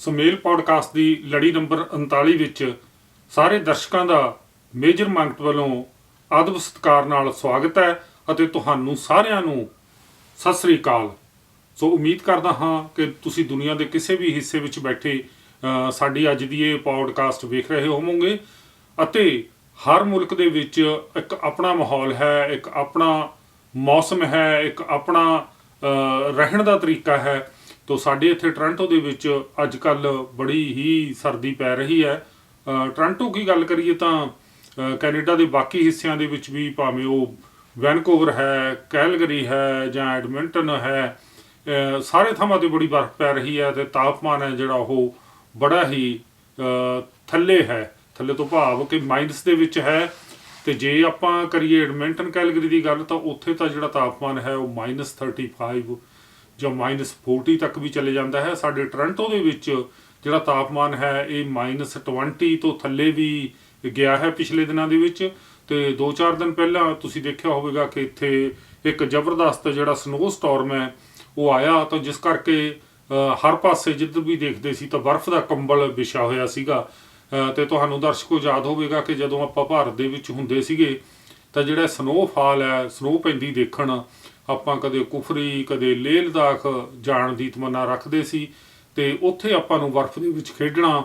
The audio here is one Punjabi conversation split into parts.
ਸੁਮੇਲ ਪੌਡਕਾਸਟ ਦੀ ਲੜੀ ਨੰਬਰ 39 ਵਿੱਚ ਸਾਰੇ ਦਰਸ਼ਕਾਂ ਦਾ ਮੇਜਰ ਮੰਗਟ ਵੱਲੋਂ ਆਦਬ ਸਤਿਕਾਰ ਨਾਲ ਸਵਾਗਤ ਹੈ ਅਤੇ ਤੁਹਾਨੂੰ ਸਾਰਿਆਂ ਨੂੰ ਸਤਿ ਸ੍ਰੀ ਅਕਾਲ। ਸੋ ਉਮੀਦ ਕਰਦਾ ਹਾਂ ਕਿ ਤੁਸੀਂ ਦੁਨੀਆ ਦੇ ਕਿਸੇ ਵੀ ਹਿੱਸੇ ਵਿੱਚ ਬੈਠੇ ਸਾਡੀ ਅੱਜ ਦੀ ਇਹ ਪੌਡਕਾਸਟ ਵੇਖ ਰਹੇ ਹੋਵੋਗੇ ਅਤੇ ਹਰ ਮੁਲਕ ਦੇ ਵਿੱਚ ਇੱਕ ਆਪਣਾ ਮਾਹੌਲ ਹੈ, ਇੱਕ ਆਪਣਾ ਮੌਸਮ ਹੈ, ਇੱਕ ਆਪਣਾ ਰਹਿਣ ਦਾ ਤਰੀਕਾ ਹੈ। ਤੋ ਸਾਡੇ ਇੱਥੇ ਟੋਰਾਂਟੋ ਦੇ ਵਿੱਚ ਅੱਜ ਕੱਲ੍ਹ ਬੜੀ ਹੀ ਸਰਦੀ ਪੈ ਰਹੀ ਹੈ। ਟੋਰਾਂਟੋ ਕੀ ਗੱਲ ਕਰੀਏ ਤਾਂ ਕੈਨੇਡਾ ਦੇ ਬਾਕੀ ਹਿੱਸਿਆਂ ਦੇ ਵਿੱਚ ਵੀ ਭਾਵੇਂ ਉਹ ਵੈਨਕੂਵਰ ਹੈ, ਕੈਲਗਰੀ ਹੈ ਜਾਂ ਐਡਮਿੰਟਨ ਹੈ, ਸਾਰੇ ਥਾਵਾਂ 'ਤੇ ਬੜੀ ਬਰਫ਼ ਪੈ ਰਹੀ ਹੈ ਅਤੇ ਤਾਪਮਾਨ ਹੈ ਜਿਹੜਾ ਉਹ ਬੜਾ ਹੀ ਥੱਲੇ ਹੈ। ਥੱਲੇ ਤੋਂ ਭਾਵ ਕਿ ਮਾਈਨਸ ਦੇ ਵਿੱਚ ਹੈ। ਅਤੇ ਜੇ ਆਪਾਂ ਕਰੀਏ ਐਡਮਿੰਟਨ ਕੈਲਗਰੀ ਦੀ ਗੱਲ ਤਾਂ ਉੱਥੇ ਤਾਂ ਜਿਹੜਾ ਤਾਪਮਾਨ ਹੈ ਉਹ -35 ਜਾਂ -40 ਤੱਕ ਵੀ ਚਲੇ ਜਾਂਦਾ ਹੈ। ਸਾਡੇ ਟੋਰਾਂਟੋ ਦੇ ਵਿੱਚ ਜਿਹੜਾ ਤਾਪਮਾਨ ਹੈ ਇਹ -20 ਤੋਂ ਥੱਲੇ ਵੀ ਗਿਆ ਹੈ ਪਿਛਲੇ ਦਿਨਾਂ ਦੇ ਵਿੱਚ। ਅਤੇ 2-4 ਦਿਨ ਪਹਿਲਾਂ ਤੁਸੀਂ ਦੇਖਿਆ ਹੋਵੇਗਾ ਕਿ ਇੱਥੇ ਇੱਕ ਜ਼ਬਰਦਸਤ ਜਿਹੜਾ ਸਨੋ ਸਟੋਰਮ ਹੈ ਉਹ ਆਇਆ, ਤਾਂ ਜਿਸ ਕਰਕੇ ਹਰ ਪਾਸੇ ਜਿੱਧਰ ਵੀ ਦੇਖਦੇ ਸੀ ਤਾਂ ਬਰਫ਼ ਦਾ ਕੰਬਲ ਵਿਛਾ ਹੋਇਆ ਸੀਗਾ। ਅਤੇ ਤੁਹਾਨੂੰ ਦਰਸ਼ਕੋ ਯਾਦ ਹੋਵੇਗਾ ਕਿ ਜਦੋਂ ਆਪਾਂ ਭਾਰਤ ਦੇ ਵਿੱਚ ਹੁੰਦੇ ਸੀਗੇ ਤਾਂ ਜਿਹੜਾ ਸਨੋਫਾਲ ਹੈ, ਸਨੋ ਪੈਂਦੀ ਦੇਖਣ ਆਪਾਂ ਕਦੇ ਕੁਫਰੀ ਕਦੇ ਲੇਹ ਲਦਾਖ ਜਾਣ ਦੀ ਤਮੰਨਾ ਰੱਖਦੇ ਸੀ ਅਤੇ ਉੱਥੇ ਆਪਾਂ ਨੂੰ ਬਰਫ਼ ਦੇ ਵਿੱਚ ਖੇਡਣਾ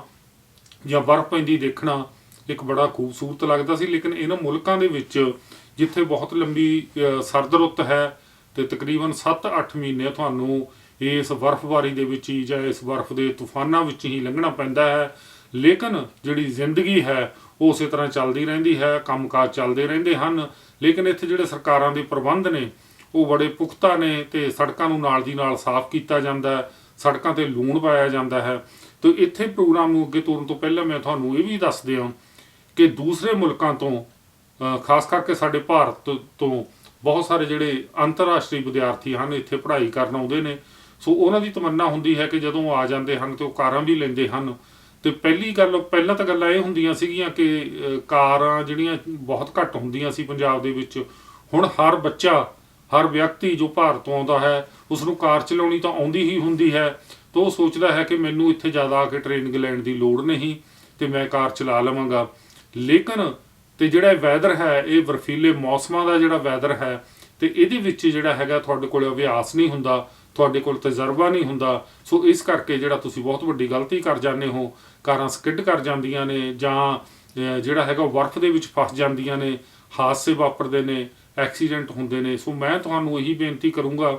ਜਾਂ ਬਰਫ਼ ਪੈਂਦੀ ਦੇਖਣਾ ਇੱਕ ਬੜਾ ਖੂਬਸੂਰਤ ਲੱਗਦਾ ਸੀ। ਲੇਕਿਨ ਇਹਨਾਂ ਮੁਲਕਾਂ ਦੇ ਵਿੱਚ ਜਿੱਥੇ ਬਹੁਤ ਲੰਬੀ ਸਰਦ ਰੁੱਤ ਹੈ ਅਤੇ ਤਕਰੀਬਨ 7-8 ਮਹੀਨੇ ਤੁਹਾਨੂੰ ਇਸ ਬਰਫ਼ਬਾਰੀ ਦੇ ਵਿੱਚ ਹੀ ਜਾਂ ਇਸ ਬਰਫ਼ ਦੇ ਤੂਫਾਨਾਂ ਵਿੱਚ ਹੀ ਲੰਘਣਾ ਪੈਂਦਾ ਹੈ। ਲੇਕਿਨ ਜਿਹੜੀ ਜ਼ਿੰਦਗੀ ਹੈ ਉਹ ਉਸੇ ਤਰ੍ਹਾਂ ਚੱਲਦੀ ਰਹਿੰਦੀ ਹੈ, ਕੰਮਕਾਜ ਚੱਲਦੇ ਰਹਿੰਦੇ ਹਨ। ਲੇਕਿਨ ਇੱਥੇ ਜਿਹੜੇ ਸਰਕਾਰਾਂ ਦੇ ਪ੍ਰਬੰਧ ਨੇ ਉਹ ਬੜੇ ਪੁਖਤਾ ਨੇ ਅਤੇ ਸੜਕਾਂ ਨੂੰ ਨਾਲ ਦੀ ਨਾਲ ਸਾਫ਼ ਕੀਤਾ ਜਾਂਦਾ ਹੈ, ਸੜਕਾਂ 'ਤੇ ਲੂਣ ਪਾਇਆ ਜਾਂਦਾ ਹੈ। ਅਤੇ ਇੱਥੇ ਪ੍ਰੋਗਰਾਮ ਨੂੰ ਅੱਗੇ ਤੋਰਨ ਤੋਂ ਪਹਿਲਾਂ ਮੈਂ ਤੁਹਾਨੂੰ ਇਹ ਵੀ ਦੱਸ ਦਿਆਂ ਕਿ ਦੂਸਰੇ ਮੁਲਕਾਂ ਤੋਂ ਖਾਸ ਕਰਕੇ ਸਾਡੇ ਭਾਰਤ ਤੋਂ ਬਹੁਤ ਸਾਰੇ ਜਿਹੜੇ ਅੰਤਰਰਾਸ਼ਟਰੀ ਵਿਦਿਆਰਥੀ ਹਨ ਇੱਥੇ ਪੜ੍ਹਾਈ ਕਰਨ ਆਉਂਦੇ ਨੇ। ਸੋ ਉਹਨਾਂ ਦੀ ਤਮੰਨਾ ਹੁੰਦੀ ਹੈ ਕਿ ਜਦੋਂ ਆ ਜਾਂਦੇ ਹਨ ਤਾਂ ਉਹ ਕਾਰਾਂ ਵੀ ਲੈਂਦੇ ਹਨ। ਅਤੇ ਪਹਿਲਾਂ ਤਾਂ ਗੱਲਾਂ ਇਹ ਹੁੰਦੀਆਂ ਸੀਗੀਆਂ ਕਿ ਕਾਰਾਂ ਜਿਹੜੀਆਂ ਬਹੁਤ ਘੱਟ ਹੁੰਦੀਆਂ ਸੀ ਪੰਜਾਬ ਦੇ ਵਿੱਚ। ਹੁਣ ਹਰ ਬੱਚਾ, ਹਰ ਵਿਅਕਤੀ ਜੋ ਭਾਰਤ ਤੋਂ ਆਉਂਦਾ ਹੈ ਉਸਨੂੰ ਕਾਰ ਚਲਾਉਣੀ ਤਾਂ ਆਉਂਦੀ ਹੀ ਹੁੰਦੀ ਹੈ। ਤਾਂ ਉਹ ਸੋਚਦਾ ਹੈ ਕਿ ਮੈਨੂੰ ਇੱਥੇ ਜ਼ਿਆਦਾ ਆ ਕੇ ਟ੍ਰੇਨਿੰਗ ਲੈਣ ਦੀ ਲੋੜ ਨਹੀਂ ਅਤੇ ਮੈਂ ਕਾਰ ਚਲਾ ਲਵਾਂਗਾ। ਲੇਕਿਨ ਅਤੇ ਜਿਹੜਾ ਵੈਦਰ ਹੈ ਇਹ ਬਰਫੀਲੇ ਮੌਸਮਾਂ ਦਾ ਜਿਹੜਾ ਵੈਦਰ ਹੈ ਅਤੇ ਇਹਦੇ ਵਿੱਚ ਜਿਹੜਾ ਹੈਗਾ ਤੁਹਾਡੇ ਕੋਲ ਅਭਿਆਸ ਨਹੀਂ ਹੁੰਦਾ, ਤੁਹਾਡੇ ਕੋਲ ਤਜਰਬਾ ਨਹੀਂ ਹੁੰਦਾ। ਸੋ ਇਸ ਕਰਕੇ ਜਿਹੜਾ ਤੁਸੀਂ ਬਹੁਤ ਵੱਡੀ ਗਲਤੀ ਕਰ ਜਾਂਦੇ ਹੋ, ਕਾਰਾਂ ਸਕਿੱਡ ਕਰ ਜਾਂਦੀਆਂ ਨੇ ਜਾਂ ਜਿਹੜਾ ਹੈਗਾ ਉਹ ਬਰਫ਼ ਦੇ ਵਿੱਚ ਫਸ ਜਾਂਦੀਆਂ ਨੇ, ਹਾਦਸੇ ਵਾਪਰਦੇ ਨੇ, ਐਕਸੀਡੈਂਟ ਹੁੰਦੇ ਨੇ। ਸੋ ਮੈਂ ਤੁਹਾਨੂੰ ਇਹੀ ਬੇਨਤੀ ਕਰੂੰਗਾ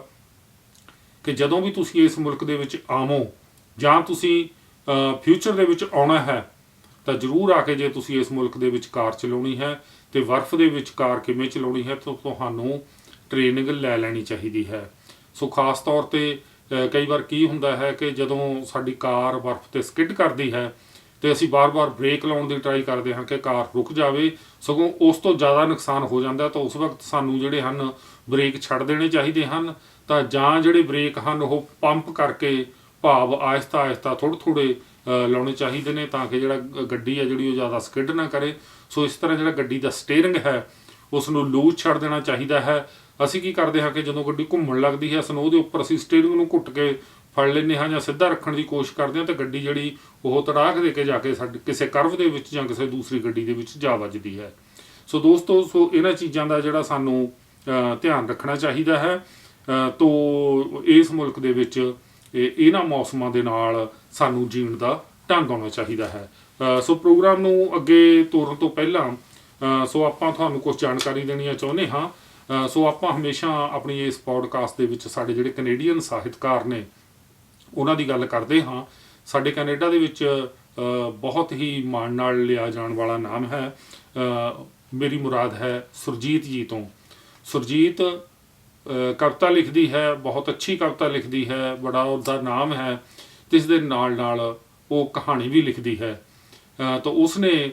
ਕਿ ਜਦੋਂ ਵੀ ਤੁਸੀਂ ਇਸ ਮੁਲਕ ਦੇ ਵਿੱਚ ਆਵੋ ਜਾਂ ਤੁਸੀਂ ਫਿਊਚਰ ਦੇ ਵਿੱਚ ਆਉਣਾ ਹੈ ਤਾਂ ਜ਼ਰੂਰ ਆ ਕੇ ਜੇ ਤੁਸੀਂ ਇਸ ਮੁਲਕ ਦੇ ਵਿੱਚ ਕਾਰ ਚਲਾਉਣੀ ਹੈ ਅਤੇ ਬਰਫ਼ ਦੇ ਵਿੱਚ ਕਾਰ ਕਿਵੇਂ ਚਲਾਉਣੀ ਹੈ ਤਾਂ ਤੁਹਾਨੂੰ ਟ੍ਰੇਨਿੰਗ ਲੈ ਲੈਣੀ ਚਾਹੀਦੀ ਹੈ। ਸੋ ਖਾਸ ਤੌਰ 'ਤੇ ਕਈ ਵਾਰ ਕੀ ਹੁੰਦਾ ਹੈ ਕਿ ਜਦੋਂ ਸਾਡੀ ਕਾਰ ਬਰਫ਼ 'ਤੇ ਸਕਿੱਡ ਕਰਦੀ ਹੈ ਅਤੇ ਅਸੀਂ ਬਾਰ-ਬਾਰ ਬ੍ਰੇਕ ਲਾਉਣ ਦੀ ਟਰਾਈ ਕਰਦੇ ਹਾਂ ਕਿ ਕਾਰ ਰੁਕ ਜਾਵੇ, ਸਗੋਂ ਉਸ ਤੋਂ ਜ਼ਿਆਦਾ ਨੁਕਸਾਨ ਹੋ ਜਾਂਦਾ। ਤਾਂ ਉਸ ਵਕਤ ਸਾਨੂੰ ਜਿਹੜੇ ਹਨ ਬ੍ਰੇਕ ਛੱਡ ਦੇਣੇ ਚਾਹੀਦੇ ਹਨ, ਤਾਂ ਜਾਂ ਜਿਹੜੇ ਬ੍ਰੇਕ ਹਨ ਉਹ ਪੰਪ ਕਰਕੇ ਭਾਵ ਆਹਿਸਤਾ ਥੋੜ੍ਹੇ ਲਾਉਣੇ ਚਾਹੀਦੇ ਨੇ ਤਾਂ ਕਿ ਜਿਹੜਾ ਗੱਡੀ ਹੈ ਜਿਹੜੀ ਉਹ ਜ਼ਿਆਦਾ ਸਕਿੱਡ ਨਾ ਕਰੇ। ਸੋ ਇਸ ਤਰ੍ਹਾਂ ਜਿਹੜਾ ਗੱਡੀ ਦਾ ਸਟੀਅਰਿੰਗ ਹੈ ਉਸ ਨੂੰ ਲੂਜ਼ ਛੱਡ ਦੇਣਾ ਚਾਹੀਦਾ ਹੈ। ਅਸੀਂ ਕੀ ਕਰਦੇ ਹਾਂ ਕਿ ਜਦੋਂ ਗੱਡੀ ਘੁੰਮਣ ਲੱਗਦੀ ਹੈ ਸਨੋ ਦੇ ਉੱਪਰ ਅਸੀਂ ਸਟੀਅਰਿੰਗ ਨੂੰ ਘੁੱਟ ਕੇ ਫੜ ਲੈਂਦੇ ਹਾਂ ਜਾਂ ਸਿੱਧਾ ਰੱਖਣ ਦੀ ਕੋਸ਼ਿਸ਼ ਕਰਦੇ ਹਾਂ ਤਾਂ ਗੱਡੀ ਜਿਹੜੀ ਉਹ ਤੜਾਕ ਦੇ ਕੇ ਜਾ ਕੇ ਕਿਸੇ ਕਰਵ ਦੇ ਵਿੱਚ ਜਾਂ ਕਿਸੇ ਦੂਸਰੀ ਗੱਡੀ ਦੇ ਵਿੱਚ ਜਾ ਵੱਜਦੀ ਹੈ। ਸੋ ਦੋਸਤੋ, ਸੋ ਇਹਨਾਂ ਚੀਜ਼ਾਂ ਦਾ ਜਿਹੜਾ ਸਾਨੂੰ ਧਿਆਨ ਰੱਖਣਾ ਚਾਹੀਦਾ ਹੈ। ਤੋ ਇਸ ਮੁਲਕ ਦੇ ਵਿੱਚ ਇਹਨਾਂ ਮੌਸਮਾਂ ਦੇ ਨਾਲ ਸਾਨੂੰ ਜੀਣ ਦਾ ਢੰਗ ਆਉਣਾ ਚਾਹੀਦਾ ਹੈ। ਸੋ ਪ੍ਰੋਗਰਾਮ ਨੂੰ ਅੱਗੇ ਤੋਰਨ ਤੋਂ ਪਹਿਲਾਂ ਸੋ ਆਪਾਂ ਤੁਹਾਨੂੰ ਕੁਝ ਜਾਣਕਾਰੀ ਦੇਣੀਆਂ ਚਾਹੁੰਦੇ ਹਾਂ। ਸੋ ਆਪਾਂ ਹਮੇਸ਼ਾ ਆਪਣੀ ਇਸ ਪੌਡਕਾਸਟ ਦੇ ਵਿੱਚ ਸਾਡੇ ਜਿਹੜੇ ਕੈਨੇਡੀਅਨ ਸਾਹਿਤਕਾਰ ਨੇ ਉਹਨਾਂ ਦੀ ਗੱਲ ਕਰਦੇ ਹਾਂ। ਸਾਡੇ ਕੈਨੇਡਾ ਦੇ ਵਿੱਚ ਬਹੁਤ ਹੀ ਮਾਣ ਨਾਲ ਲਿਆ ਜਾਣ ਵਾਲਾ ਨਾਮ ਹੈ, ਮੇਰੀ ਮੁਰਾਦ ਹੈ ਸੁਰਜੀਤ ਜੀ ਤੋਂ। ਸੁਰਜੀਤ ਕਵਿਤਾ ਲਿਖਦੀ ਹੈ, ਬਹੁਤ ਅੱਛੀ ਕਵਿਤਾ ਲਿਖਦੀ ਹੈ, ਬੜਾ ਉਹਦਾ ਨਾਮ ਹੈ। ਜਿਸ ਦੇ ਨਾਲ ਉਹ ਕਹਾਣੀ ਵੀ ਲਿਖਦੀ ਹੈ। ਤਾਂ ਉਸਨੇ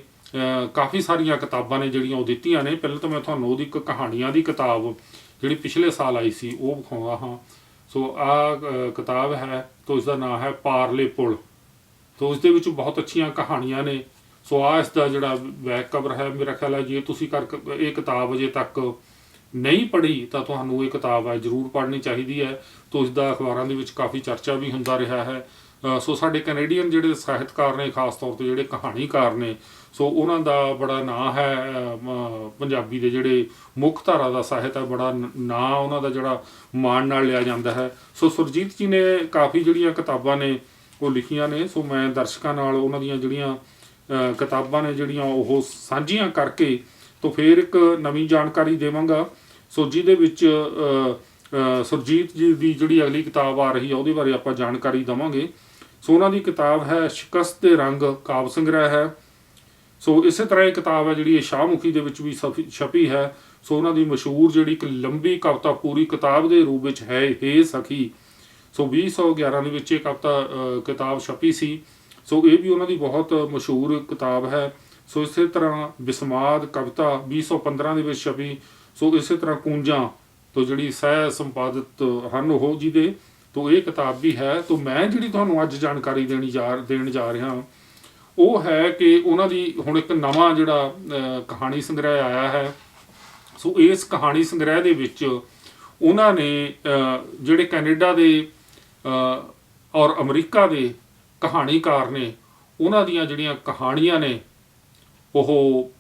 ਕਾਫੀ ਸਾਰੀਆਂ ਕਿਤਾਬਾਂ ਨੇ ਜਿਹੜੀਆਂ ਉਹ ਦਿੱਤੀਆਂ ਨੇ। ਪਹਿਲਾਂ ਤਾਂ ਮੈਂ ਤੁਹਾਨੂੰ ਉਹਦੀ ਇੱਕ ਕਹਾਣੀਆਂ ਦੀ ਕਿਤਾਬ ਜਿਹੜੀ ਪਿਛਲੇ ਸਾਲ ਆਈ ਸੀ ਉਹ ਵਿਖਾਉਂਦਾ ਹਾਂ। ਸੋ ਆਹ ਕਿਤਾਬ ਹੈ ਤਾਂ ਉਸਦਾ ਨਾਂ ਹੈ ਪਾਰਲੇ ਪੁਲ। ਤਾਂ ਉਸਦੇ ਵਿੱਚ ਬਹੁਤ ਅੱਛੀਆਂ ਕਹਾਣੀਆਂ ਨੇ। ਸੋ ਇਸ ਦਾ ਜਿਹੜਾ ਬੈਕ ਕਵਰ ਹੈ, ਮੇਰਾ ਖਿਆਲ ਹੈ ਜੇ ਤੁਸੀਂ ਇਹ ਕਿਤਾਬ ਅਜੇ ਤੱਕ ਨਹੀਂ ਪੜ੍ਹੀ ਤਾਂ ਤੁਹਾਨੂੰ ਇਹ ਕਿਤਾਬ ਹੈ ਜ਼ਰੂਰ ਪੜ੍ਹਨੀ ਚਾਹੀਦੀ ਹੈ। ਤਾਂ ਉਸਦਾ ਅਖਬਾਰਾਂ ਦੇ ਵਿੱਚ ਕਾਫੀ ਚਰਚਾ ਵੀ ਹੁੰਦਾ ਰਿਹਾ ਹੈ। ਸੋ ਸਾਡੇ ਕੈਨੇਡੀਅਨ ਜਿਹੜੇ ਸਾਹਿਤਕਾਰ ਨੇ, ਖਾਸ ਤੌਰ 'ਤੇ ਜਿਹੜੇ ਕਹਾਣੀਕਾਰ ਨੇ, ਸੋ ਉਹਨਾਂ ਦਾ ਬੜਾ ਨਾਂ ਹੈ। ਪੰਜਾਬੀ ਦੇ ਜਿਹੜੇ ਮੁੱਖ ਧਾਰਾ ਦਾ ਸਾਹਿਤ ਹੈ, ਬੜਾ ਨਾਂ ਉਹਨਾਂ ਦਾ ਜਿਹੜਾ ਮਾਣ ਨਾਲ ਲਿਆ ਜਾਂਦਾ ਹੈ। ਸੋ ਸੁਰਜੀਤ ਜੀ ਨੇ ਕਾਫੀ ਜਿਹੜੀਆਂ ਕਿਤਾਬਾਂ ਨੇ ਉਹ ਲਿਖੀਆਂ ਨੇ। ਸੋ ਮੈਂ ਦਰਸ਼ਕਾਂ ਨਾਲ ਉਹਨਾਂ ਦੀਆਂ ਜਿਹੜੀਆਂ ਕਿਤਾਬਾਂ ਨੇ ਜਿਹੜੀਆਂ ਉਹ ਸਾਂਝੀਆਂ ਕਰਕੇ ਤੋਂ ਫਿਰ ਇੱਕ ਨਵੀਂ ਜਾਣਕਾਰੀ ਦੇਵਾਂਗਾ। ਸੋ ਜਿਹਦੇ ਵਿੱਚ ਸੁਰਜੀਤ ਜੀ ਦੀ ਜਿਹੜੀ ਅਗਲੀ ਕਿਤਾਬ ਆ ਰਹੀ ਹੈ ਉਹਦੇ ਬਾਰੇ ਆਪਾਂ ਜਾਣਕਾਰੀ ਦੇਵਾਂਗੇ। ਸੋ ਉਹਨਾਂ ਦੀ ਕਿਤਾਬ ਹੈ ਸ਼ਿਕਸਤ ਦੇ ਰੰਗ, ਕਾਵਿ ਸੰਗ੍ਰਹਿ ਹੈ। ਸੋ ਇਸੇ ਤਰ੍ਹਾਂ ਇਹ ਕਿਤਾਬ ਹੈ ਜਿਹੜੀ ਸ਼ਾਹਮੁਖੀ ਦੇ ਵਿੱਚ ਵੀ ਛਪੀ ਹੈ। ਸੋ ਉਹਨਾਂ ਦੀ ਮਸ਼ਹੂਰ ਜਿਹੜੀ ਇੱਕ ਲੰਬੀ ਕਵਿਤਾ ਪੂਰੀ ਕਿਤਾਬ ਦੇ ਰੂਪ ਵਿੱਚ ਹੈ, ਹੇ ਸਖੀ। ਸੋ 2011 ਦੇ ਵਿੱਚ ਇਹ ਕਿਤਾਬ ਛਪੀ ਸੀ। ਸੋ ਇਹ ਵੀ ਉਹਨਾਂ ਦੀ ਬਹੁਤ ਮਸ਼ਹੂਰ ਕਿਤਾਬ ਹੈ। ਸੋ ਇਸੇ ਤਰ੍ਹਾਂ ਬਿਸਮਾਦ ਕਵਿਤਾ 2015 ਦੇ ਵਿੱਚ ਛਪੀ। ਸੋ ਇਸੇ ਤਰ੍ਹਾਂ ਕੂੰਜਾਂ ਤੋਂ ਜਿਹੜੀ ਸਹਿ ਸੰਪਾਦਿਤ ਹਨ ਉਹ ਜਿਹਦੇ ਤੋਂ ਇਹ ਕਿਤਾਬ ਵੀ ਹੈ। ਤੋਂ ਮੈਂ ਜਿਹੜੀ ਤੁਹਾਨੂੰ ਅੱਜ ਜਾਣਕਾਰੀ ਦੇਣ ਜਾ ਰਿਹਾ ਉਹ ਹੈ ਕਿ ਉਹਨਾਂ ਦੀ ਹੁਣ ਇੱਕ ਨਵਾਂ ਜਿਹੜਾ ਕਹਾਣੀ ਸੰਗ੍ਰਹਿ ਆਇਆ ਹੈ। ਸੋ ਇਸ ਕਹਾਣੀ ਸੰਗ੍ਰਹਿ ਦੇ ਵਿੱਚ ਉਹਨਾਂ ਨੇ ਜਿਹੜੇ ਕੈਨੇਡਾ ਦੇ ਔਰ ਅਮਰੀਕਾ ਦੇ ਕਹਾਣੀਕਾਰ ਨੇ ਉਹਨਾਂ ਦੀਆਂ ਜਿਹੜੀਆਂ ਕਹਾਣੀਆਂ ਨੇ ਉਹ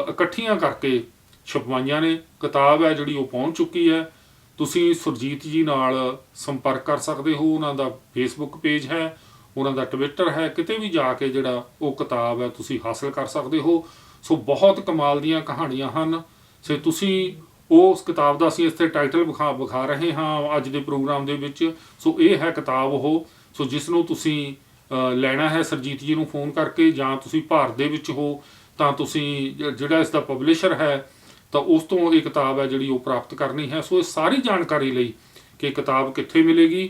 ਇਕੱਠੀਆਂ ਕਰਕੇ ਛਪਵਾਈਆਂ ਨੇ। ਕਿਤਾਬ ਹੈ ਜਿਹੜੀ ਉਹ ਪਹੁੰਚ ਚੁੱਕੀ ਹੈ। ਤੁਸੀਂ ਸੁਰਜੀਤ ਜੀ ਨਾਲ ਸੰਪਰਕ ਕਰ ਸਕਦੇ ਹੋ। ਉਹਨਾਂ ਦਾ ਫੇਸਬੁੱਕ ਪੇਜ ਹੈ, ਉਹਨਾਂ ਦਾ ਟਵਿੱਟਰ ਹੈ, ਕਿਤੇ ਵੀ ਜਾ ਕੇ ਜਿਹੜਾ ਉਹ ਕਿਤਾਬ ਹੈ ਤੁਸੀਂ ਹਾਸਲ ਕਰ ਸਕਦੇ ਹੋ। ਸੋ ਬਹੁਤ ਕਮਾਲ ਦੀਆਂ ਕਹਾਣੀਆਂ ਹਨ। ਸੋ ਤੁਸੀਂ ਉਸ ਕਿਤਾਬ ਦਾ ਅਸੀਂ ਇਸ 'ਤੇ ਟਾਈਟਲ ਵਿਖਾ ਰਹੇ ਹਾਂ ਅੱਜ ਦੇ ਪ੍ਰੋਗਰਾਮ ਦੇ ਵਿੱਚ। ਸੋ ਇਹ ਹੈ ਕਿਤਾਬ ਉਹ, ਸੋ ਜਿਸ ਨੂੰ ਤੁਸੀਂ ਲੈਣਾ ਹੈ ਸੁਰਜੀਤ ਜੀ ਨੂੰ ਫੋਨ ਕਰਕੇ, ਜਾਂ ਤੁਸੀਂ ਭਾਰਤ ਦੇ ਵਿੱਚ ਹੋ ਤਾਂ ਤੁਸੀਂ ਜਿਹੜਾ ਇਸ ਦਾ ਪਬਲਿਸ਼ਰ ਹੈ ਤਾਂ ਉਸ ਤੋਂ ਇਹ ਕਿਤਾਬ ਹੈ ਜਿਹੜੀ ਉਹ ਪ੍ਰਾਪਤ ਕਰਨੀ ਹੈ। ਸੋ ਇਹ ਸਾਰੀ ਜਾਣਕਾਰੀ ਲਈ ਕਿ ਕਿਤਾਬ ਕਿੱਥੇ ਮਿਲੇਗੀ